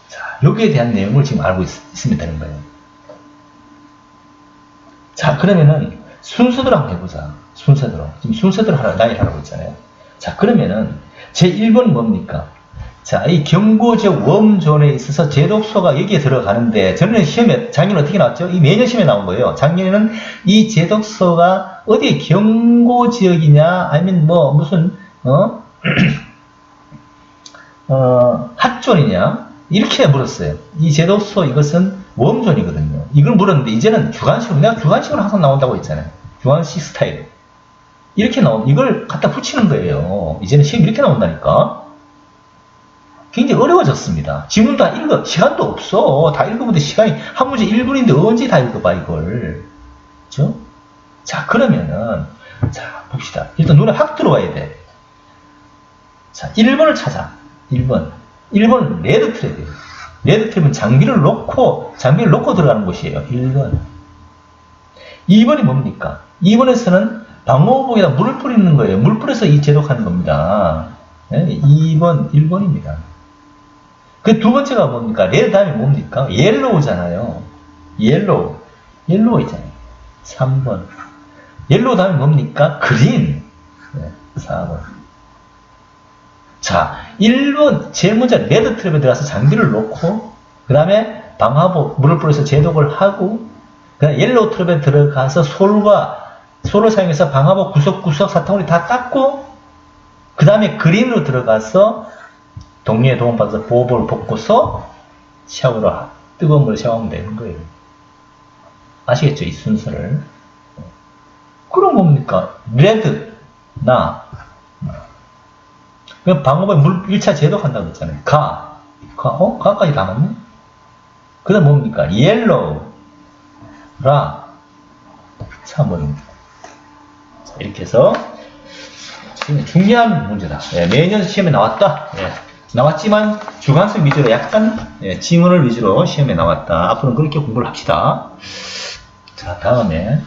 자, 여기에 대한 내용을 지금 알고 있으면 되는 거예요. 자, 그러면은 순서대로 한번 해보자. 순서대로. 지금 순서대로 나열을 하라고 했잖아요. 자, 그러면은 제 1번은 뭡니까? 자, 이 경고적 웜존에 있어서 제독소가 여기에 들어가는데, 저는 작년에 어떻게 나왔죠? 이 매년 시험에 나온 거예요. 작년에는 이 제독소가 어디에 경고지역이냐, 아니면 뭐, 무슨, 핫존이냐, 이렇게 물었어요. 이 제독소 이것은 웜존이거든요. 이걸 물었는데, 이제는 주관식으로, 내가 주관식으로 항상 나온다고 했잖아요. 주관식 스타일. 이렇게 이걸 갖다 붙이는 거예요. 이제는 시험 이렇게 나온다니까. 굉장히 어려워졌습니다. 지금 다 시간도 없어. 다 읽어보는데 시간이, 한 문제 1분인데 언제 다 읽어봐, 이걸. 그죠? 자, 그러면은, 자, 봅시다. 일단 눈에 확 들어와야 돼. 자, 1번을 찾아. 1번. 1번은 레드 트랩이에요. 레드 트랩은 장비를 놓고 들어가는 곳이에요. 1번. 2번이 뭡니까? 2번에서는 방호복에다 물을 뿌리는 거예요. 물 뿌려서 이 제독하는 겁니다. 네? 2번, 1번입니다. 그 두 번째가 뭡니까? 레드 다음에 뭡니까? 옐로우잖아요. 옐로우 있잖아요. 3번. 옐로우 다음에 뭡니까? 그린. 네, 4번. 자, 1번, 제일 먼저 레드 트랩에 들어가서 장비를 놓고, 그 다음에 방화복, 물을 뿌려서 제독을 하고, 그냥 옐로우 트랩에 들어가서 솔을 사용해서 방화복 구석구석 사타구니 다 닦고 그 다음에 그린으로 들어가서 동료의 도움받아서 보호복을 벗고서 샤워를 뜨거운 물에 샤워하면 되는 거예요. 아시겠죠? 이 순서를. 그럼 뭡니까? 레드, 그럼 방법에 물 1차 제독한다고 했잖아요. 가까지 다 맞네? 그 다음 뭡니까? 옐로우, 참은. 이렇게 해서 중요한 문제다. 매년 시험에 나왔다. 나왔지만 주관식 위주로 약간 지문을 위주로 시험에 나왔다. 앞으로는 그렇게 공부를 합시다. 자, 다음에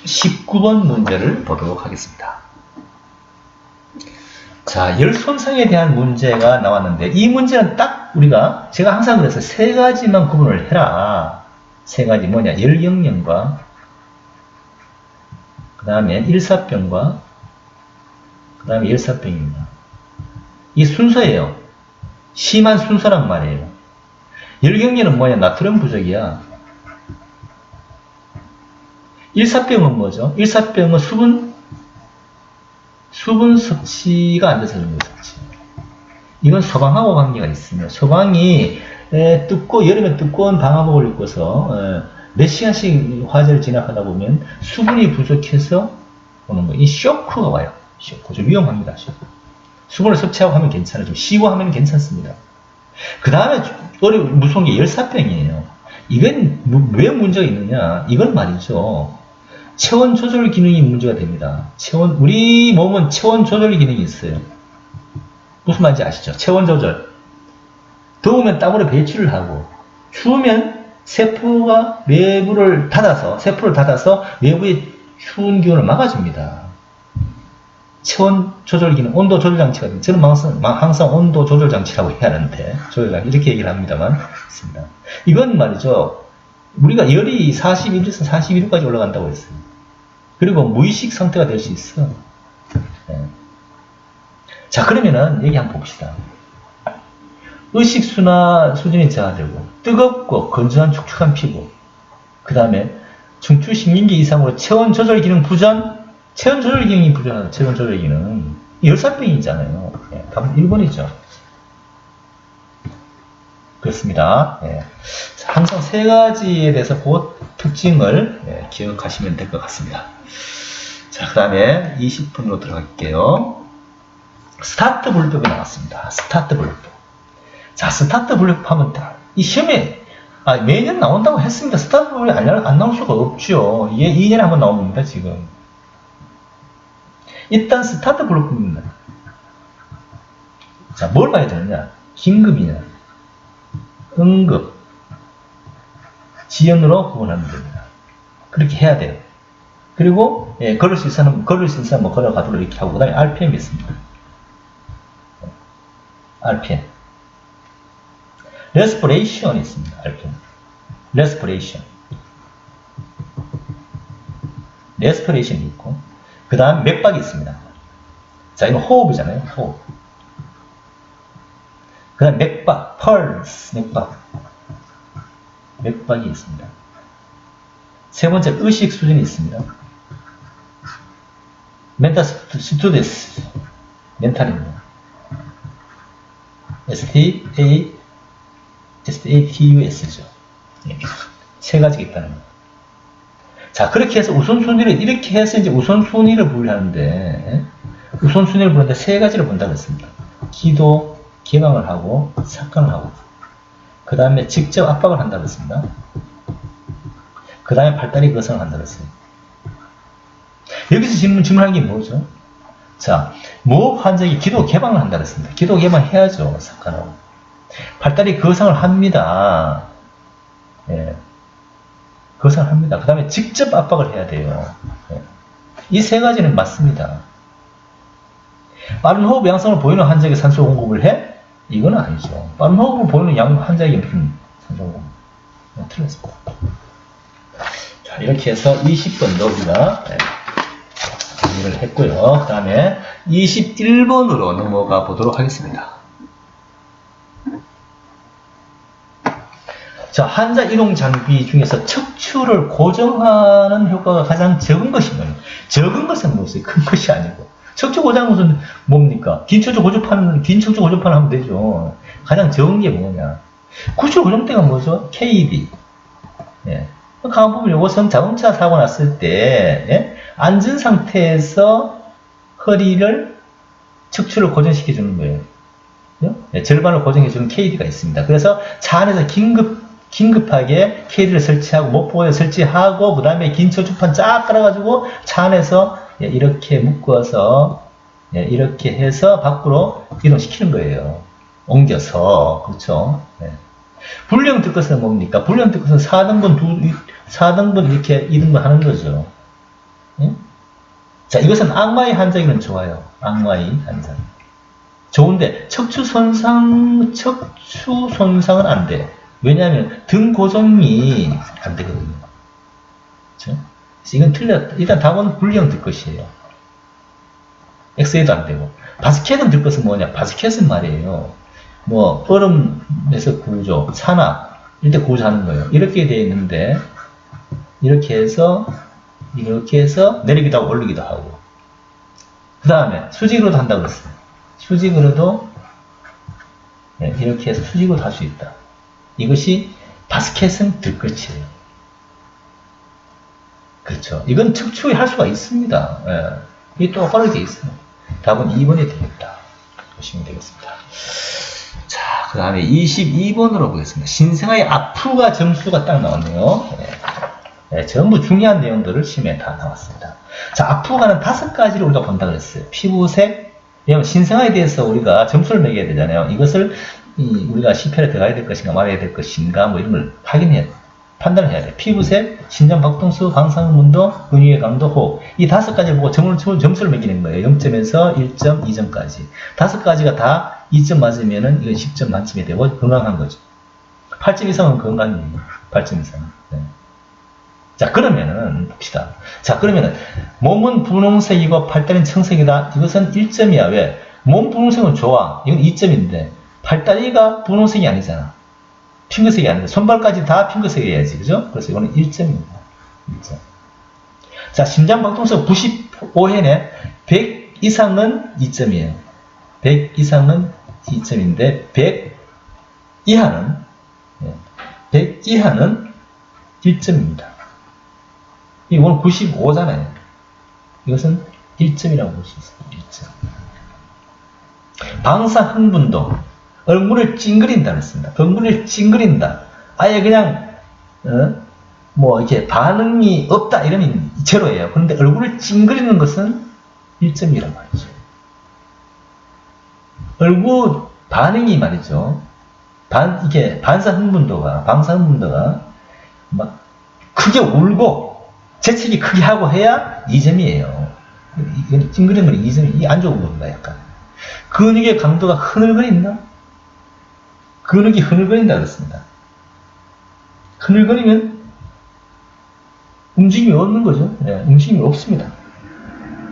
19번 문제를 보도록 하겠습니다. 자, 열손상에 대한 문제가 나왔는데 이 문제는 딱 우리가 제가 항상 그래서 세 가지만 구분을 해라. 세 가지 뭐냐? 열경련과 그 다음에 일사병과 그 다음에 열사병입니다. 이 순서예요. 심한 순서란 말이에요. 열경련은 뭐냐? 나트륨 부족이야. 일사병은 뭐죠? 일사병은 수분 섭취가 안 돼서 그런 거죠. 이건 소방하고 관계가 있습니다. 소방이 여름에 두꺼운 방화복을 입고서 몇 시간씩 화재를 진압하다 보면 수분이 부족해서 오는 거예요. 이 쇼크가 와요. 쇼크. 좀 위험합니다. 쇼크. 수분을 섭취하고 하면 괜찮아요. 좀 쉬고 하면 괜찮습니다. 그 다음에 무서운 게 열사병이에요. 이건 왜 문제가 있느냐? 이건 말이죠. 체온 조절 기능이 문제가 됩니다. 우리 몸은 체온 조절 기능이 있어요. 무슨 말인지 아시죠? 체온 조절. 더우면 땀으로 배출을 하고, 추우면 세포를 닫아서 외부의 추운 기운을 막아줍니다. 체온 조절 기능, 온도 조절 장치가, 저는 항상 온도 조절 장치라고 해야 하는데, 이렇게 얘기를 합니다만, 있습니다. 이건 말이죠. 우리가 열이 41도에서 42도까지 올라간다고 했어요. 그리고 무의식 상태가 될 수 있어. 자, 그러면은 얘기 한번 봅시다. 의식순화 수준이 저하되고 뜨겁고 건조한 축축한 피부, 그 다음에 중추신경계 이상으로 체온 조절 기능 부전, 체온 조절 기능이 부전하는 체온 조절 기능, 열사병이잖아요. 답은 1번이죠. 그렇습니다. 항상 세 가지에 대해서 그 특징을 기억하시면 될 것 같습니다. 자, 그 다음에 20분으로 들어갈게요. 스타트 분류법이 나왔습니다. 스타트 분류법. 자, 스타트 분류법 하면 이 시험에 매년 나온다고 했습니다. 스타트 분류법이 안 나올 수가 없죠. 이게 2년에 한 번 나옵니다, 지금. 일단 스타트 분류법입니다. 자, 뭘 봐야 되느냐? 긴급이냐, 응급, 지연으로 구분하면 됩니다. 그렇게 해야 돼요. 그리고 걸을 수 있는 사람 뭐 걸어가도록 이렇게 하고, 그 다음에 RPM이 있습니다. RPM. 레스피레이션이 있습니다. RPM. 레스피레이션이 있고, 그 다음 맥박이 있습니다. 자, 이건 호흡이잖아요. 호흡. 그 다음 맥박, 펄스, 맥박이 있습니다. 세 번째, 의식 수준이 있습니다. 멘탈 스튜디스, 멘탈입니다. STATUS죠. 세 가지가 있다는 거예요. 자, 그렇게 해서 이렇게 해서 이제 우선순위를 분류하는데, 세 가지를 본다고 했습니다. 기도, 개방을 하고, 삭감을 하고, 그 다음에 직접 압박을 한다고 했습니다. 그 다음에 팔다리 거성을 한다고 했어요. 여기서 질문하는 게 뭐죠? 자, 무호흡 환자에게 기도 개방을 한다고 했습니다. 기도 개방 해야죠. 삭감하고. 팔다리 거성을 합니다. 거성을 합니다. 그 다음에 직접 압박을 해야 돼요. 이 세 가지는 맞습니다. 빠른 호흡 양성을 보이는 환자에게 산소 공급을 해? 이건 아니죠. 빠른 호흡을 보이는 환자에게 무슨 산소 공급? 틀렸습니다. 자, 이렇게 해서 20번도 우리가 정리를 했고요. 그 다음에 21번으로 넘어가 보도록 하겠습니다. 자, 환자 이동 장비 중에서 척추를 고정하는 효과가 가장 적은 것이 뭐예요? 적은 것은 무엇이에요? 큰 것이 아니고. 척추 고정하는 것은 뭡니까? 긴 척추 고정하는 하면 되죠. 가장 적은 게 뭐냐? 구조 고정대가 뭐죠? KD. 예. 강한 부분 요것은 자동차 사고 났을 때, 예? 앉은 상태에서 허리를, 척추를 고정시켜주는 거예요. 예? 절반을 고정해주는 KD가 있습니다. 그래서 차 안에서 긴급하게 KD를 설치하고, 목보호대 설치하고, 그 다음에 긴 척추판 쫙 깔아가지고, 차 안에서 예, 이렇게 묶어서, 예, 이렇게 해서 밖으로 이동시키는 거예요. 옮겨서. 그렇죠. 예. 불량 뜰것은 뭡니까? 불량 뜰것은 4등분 이렇게 2등분 하는 거죠. 예? 자, 이것은 악마의 환자에게는 좋아요. 악마의 환자. 좋은데, 척추 손상은 안 돼. 왜냐하면 등 고정이 안 되거든요. 그렇죠? 이건 틀렸다. 일단 답은 불량 뜰것이에요. 엑스레이도 안 되고. 바스켓은 뜰것은 뭐냐? 바스켓은 말이에요. 뭐, 얼음에서 구조, 산악, 이때 구조하는 거예요. 이렇게 되어 있는데, 이렇게 해서 내리기도 하고 올리기도 하고. 그 다음에 수직으로도 한다고 그랬어요. 수직으로도, 네, 이렇게 해서 수직으로도 할 수 있다. 이것이 바스켓은 뜰것이에요. 그렇죠. 이건 척추에 할 수가 있습니다. 예. 이게 똑바로 되어 있어요. 답은 2번이 되겠다. 보시면 되겠습니다. 자, 그 다음에 22번으로 보겠습니다. 신생아의 아프가 점수가 딱 나왔네요. 네, 전부 중요한 내용들을 시험에 다 나왔습니다. 자, 아프가는 5가지를 우리가 본다 그랬어요. 피부색, 왜냐면 신생아에 대해서 우리가 점수를 매겨야 되잖아요. 이것을 우리가 시편에 들어가야 될 것인가 말아야 될 것인가 뭐 이런 걸 판단을 해야 돼요. 피부색, 심장 박동수, 방사능 문도, 근육의 강도, 호흡. 이 5가지를 보고 점수를 매기는 거예요. 0점에서 1점, 2점까지. 5가지가 다 2점 맞으면은 이건 10점 만점이 되고 건강한 거죠. 8점 이상은 건강이에요. 8점 이상은. 네. 자, 그러면은 봅시다. 자, 그러면은 몸은 분홍색이고 팔다리는 청색이다. 이것은 1점이야. 왜? 몸 분홍색은 좋아. 이건 2점인데 팔다리가 분홍색이 아니잖아. 핑크색이 아닌데 손발까지 다 핑크색이어야지. 그죠? 그래서 이거는 1점입니다. 1점. 자, 심장 박동수 95회네. 100 이상은 2점이에요. 100 이상은 2점인데 100 이하는 1점입니다. 이건 95잖아요. 이것은 1점이라고 볼 수 있어요. 1점. 방사 흥분도 얼굴을 찡그린다 그랬습니다. 얼굴을 찡그린다. 아예 그냥 뭐 이렇게 반응이 없다 이러면 제로예요. 그런데 얼굴을 찡그리는 것은 1점이란 말이죠. 얼굴 반응이 말이죠. 이게 방사 흥분도가 막 크게 울고 재채기 크게 하고 해야 2점이에요. 이건 찡그리는 건 2점이 안 좋은 겁니다. 약간 근육의 강도가 흐늘거린다. 근육이 흐늘거린다 그랬습니다. 흐늘거리면 움직임이 없는 거죠. 네, 움직임이 없습니다.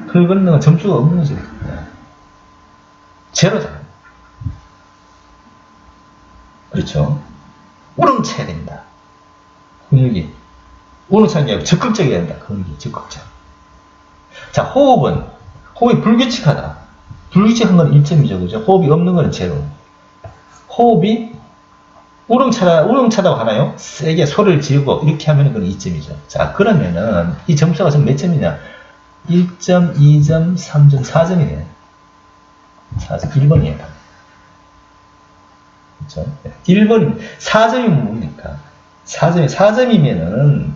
흐늘거리는 건 점수가 없는 거죠. 네. 제로잖아요. 그렇죠. 우렁차야 된다. 근육이 우렁차는 게 아니고 적극적이어야 된다. 근육이 적극적. 자, 호흡이 불규칙하다. 불규칙한 건 1점이죠. 그죠? 호흡이 없는 건 제로. 호흡이 우렁차다고 하나요? 세게 소리를 지르고 이렇게 하면 그건 2점이죠. 자, 그러면은 이 점수가 지금 몇 점이냐? 1점, 2점, 3점, 4점이네. 4점, 1번이에요. 그렇죠? 1번, 4점이면 뭡니까? 4점이면은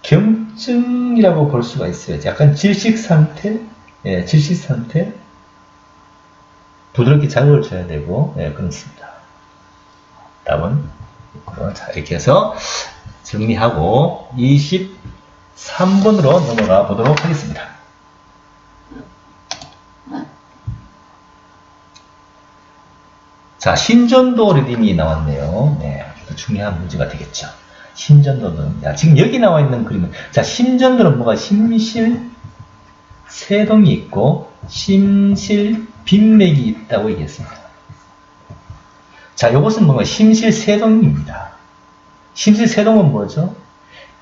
겸증이라고 볼 수가 있어요. 약간 질식 상태, 부드럽게 자극을 줘야 되고, 그렇습니다. 답은, 자, 이렇게 해서 정리하고 23번으로 넘어가 보도록 하겠습니다. 자, 심전도 리듬이 나왔네요. 네, 아주 중요한 문제가 되겠죠. 심전도는, 지금 여기 나와 있는 그림은, 자, 심전도는 뭐가 심실, 세동이 있고, 심실, 빈맥이 있다고 얘기했습니다. 자, 이것은 뭔가 심실세동입니다. 심실세동은 뭐죠?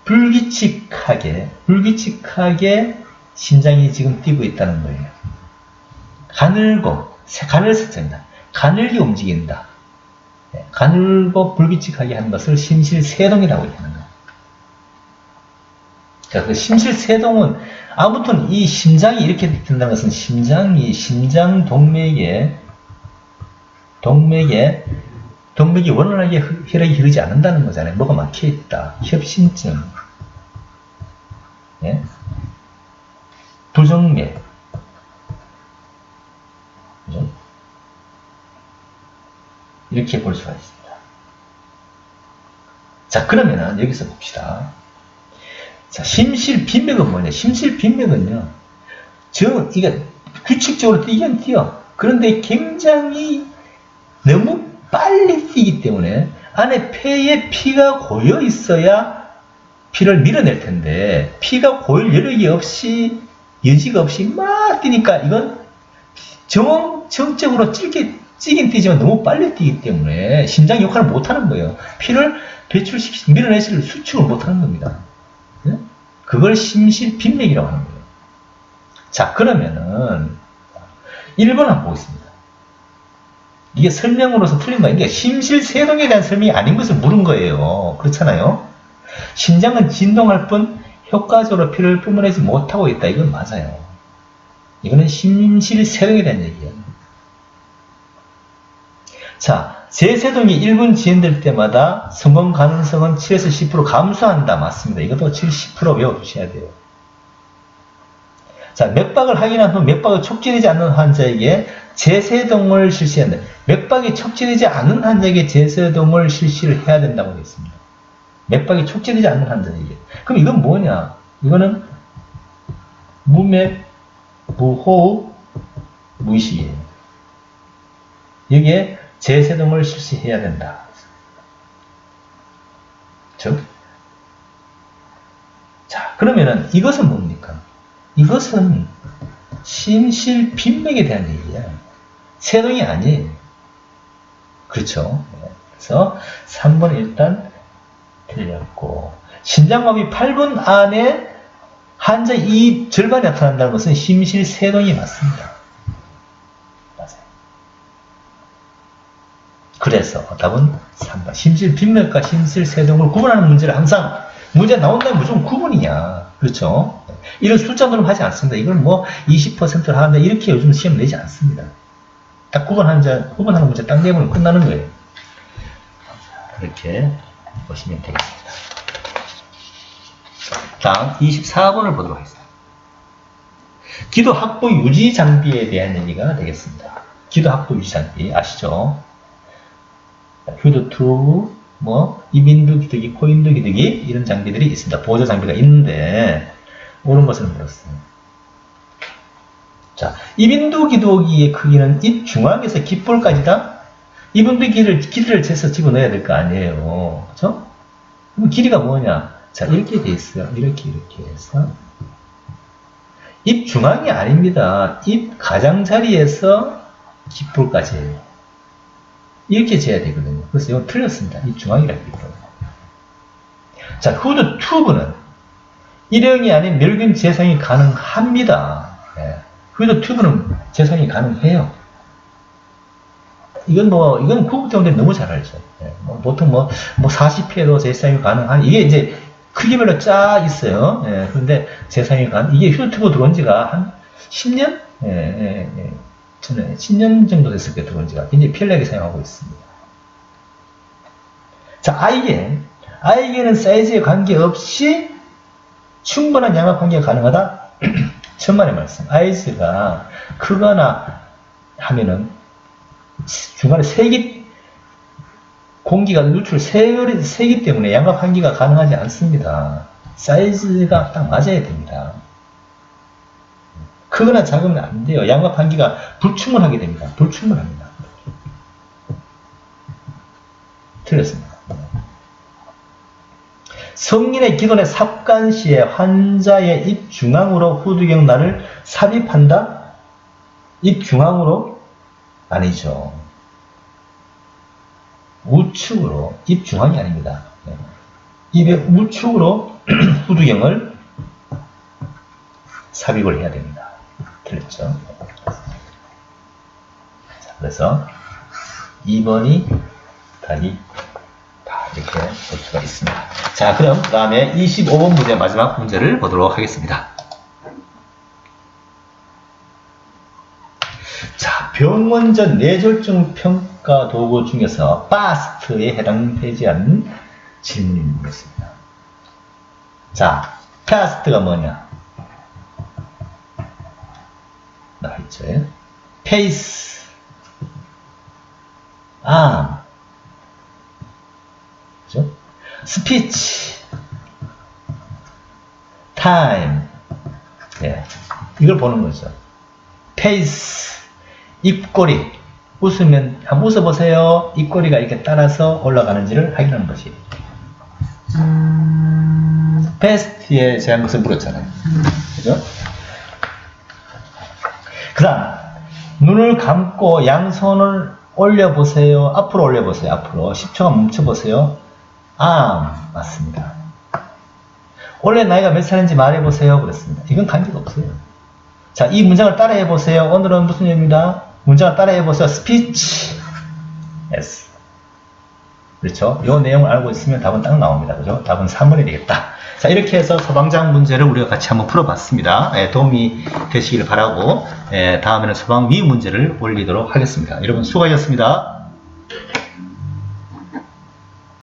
불규칙하게 심장이 지금 뛰고 있다는 거예요. 가늘습니다. 가늘게 움직인다. 가늘고 불규칙하게 하는 것을 심실세동이라고 하는 거예요. 자, 그 심실세동은 아무튼 이 심장이 이렇게 된다는 것은 심장 동맥이 원활하게 혈액이 흐르지 않는다는 거잖아요. 뭐가 막혀 있다. 협심증, 예? 부정맥, 그죠? 이렇게 볼 수가 있습니다. 자, 그러면은 여기서 봅시다. 자, 심실빈맥은 뭐냐? 심실빈맥은요, 이게 규칙적으로 뛰긴 뛰어. 그런데 굉장히 너무 빨리 뛰기 때문에 안에 폐에 피가 고여 있어야 피를 밀어낼 텐데, 피가 고일 여력이 없이, 여지가 없이 막 뛰니까 이건 정적으로 찌긴 뛰지만 너무 빨리 뛰기 때문에 심장 역할을 못하는 거예요. 피를 밀어내실 수축을 못하는 겁니다. 네? 그걸 심실빈맥이라고 하는 거예요. 자, 그러면은 1번 한번 보겠습니다. 이게 설명으로서 틀린 거예요. 이게 심실세동에 대한 설명이 아닌 것을 물은 거예요. 그렇잖아요. 심장은 진동할 뿐 효과적으로 피를 뿜어내지 못하고 있다. 이건 맞아요. 이거는 심실세동에 대한 얘기예요. 자, 재세동이 1분 지연될 때마다 성공 가능성은 7에서 10% 감소한다. 맞습니다. 이것도 70% 외워두셔야 돼요. 자, 맥박을 확인한 후 맥박이 촉진되지 않는 환자에게 재세동을 실시한다. 맥박이 촉진되지 않는 환자에게 재세동을 실시를 해야 된다고 되어 있습니다. 맥박이 촉진되지 않는 환자에게. 그럼 이건 뭐냐? 이거는 무맥, 무호흡, 무의식이에요. 여기에 재세동을 실시해야 된다. 즉, 자, 그러면은 이것은 뭡니까? 이것은 심실빈맥에 대한 얘기야. 세동이 아니에요. 그렇죠? 그래서 3번 일단 틀렸고, 심장마비 8분 안에 환자 이 절반이 나타난다는 것은 심실세동이 맞습니다. 맞아요. 그래서 답은 3번. 심실빈맥과 심실세동을 구분하는 문제를 항상 문제 나온다면 무조건 구분이야. 그렇죠? 이런 숫자 노름 하지 않습니다. 이걸 뭐 20%를 하는데 이렇게 요즘 시험 내지 않습니다. 딱 구분하는 문제 딱 내보면 끝나는 거예요. 이렇게 보시면 되겠습니다. 다음 24번을 보도록 하겠습니다. 기도 확보 유지 장비에 대한 얘기가 되겠습니다. 기도 확보 유지 장비 아시죠? 휴드 튜브, 입인두 기두기, 코인두 기두기 이런 장비들이 있습니다. 보조 장비가 있는데 옳은 것을 물었어요. 자, 입인두 기두기의 크기는 입 중앙에서 귓볼까지다. 입인두 길이를 재서 집어넣어야 될 거 아니에요. 그렇죠? 그럼 길이가 뭐냐? 자, 이렇게 돼 있어요. 이렇게 해서 입 중앙이 아닙니다. 입 가장자리에서 귓볼까지예요. 이렇게 재야 되거든요. 그래서 이건 틀렸습니다. 입 중앙이라고 했거든요. 자, 후드 튜브는 일형이 아닌 멸균 재생이 가능합니다. 예. 후드 튜브는 재생이 가능해요. 이건 구급대원들이 너무 잘 알죠. 예. 보통 40회로 재생이 가능한, 이게 이제 크기별로 쫙 있어요. 예. 그런데 재생이 이게 휴드 튜브 들어온 지가 한 10년? 저는 10년 정도 됐을 때 들어온 지가 굉장히 편리하게 사용하고 있습니다. 자, 아이겐은 사이즈에 관계없이 충분한 양압 환기가 가능하다. 천만의 말씀. 아이즈가 크거나 하면은 중간에 공기가 누출 세기 때문에 양압 환기가 가능하지 않습니다. 사이즈가 딱 맞아야 됩니다. 크거나 작으면 안 돼요. 양압 환기가 불충분하게 됩니다. 불충분합니다. 틀렸습니다. 성인의 기존의 삽관 시에 환자의 입 중앙으로 후두경란을 삽입한다? 입 중앙으로? 아니죠. 우측으로, 입 중앙이 아닙니다. 입에 우측으로 후두경을 삽입을 해야 됩니다. 틀렸죠? 자, 그래서 2번이 답이 다 이렇게 볼 수가 있습니다. 자, 그럼 그 다음에 25번 문제 마지막 문제를 보도록 하겠습니다. 자, 병원전 뇌졸중 평가 도구 중에서 FAST에 해당되지 않는 질문이 있습니다. 자, FAST가 뭐냐? 나와있죠. 페이스, 암, 그죠? 스피치, 타임, 예, 이걸 보는 거죠. 페이스, 입꼬리, 웃으면 한번 웃어보세요. 입꼬리가 이렇게 따라서 올라가는지를 확인하는 것이. 패스트에 대한 것을 물었잖아요. 그죠? 그 다음, 눈을 감고 양손을 올려보세요. 앞으로 올려보세요. 앞으로. 10초간 멈춰보세요. 맞습니다. 원래 나이가 몇 살인지 말해보세요. 그랬습니다. 이건 관계가 없어요. 자, 이 문장을 따라해보세요. 오늘은 무슨 얘기입니다? 문장을 따라해보세요. 스피치. yes. 그렇죠? 이 내용을 알고 있으면 답은 딱 나옵니다. 그죠? 답은 3번이 되겠다. 자, 이렇게 해서 소방장 문제를 우리가 같이 한번 풀어봤습니다. 도움이 되시길 바라고, 다음에는 소방 위 문제를 올리도록 하겠습니다. 여러분 수고하셨습니다.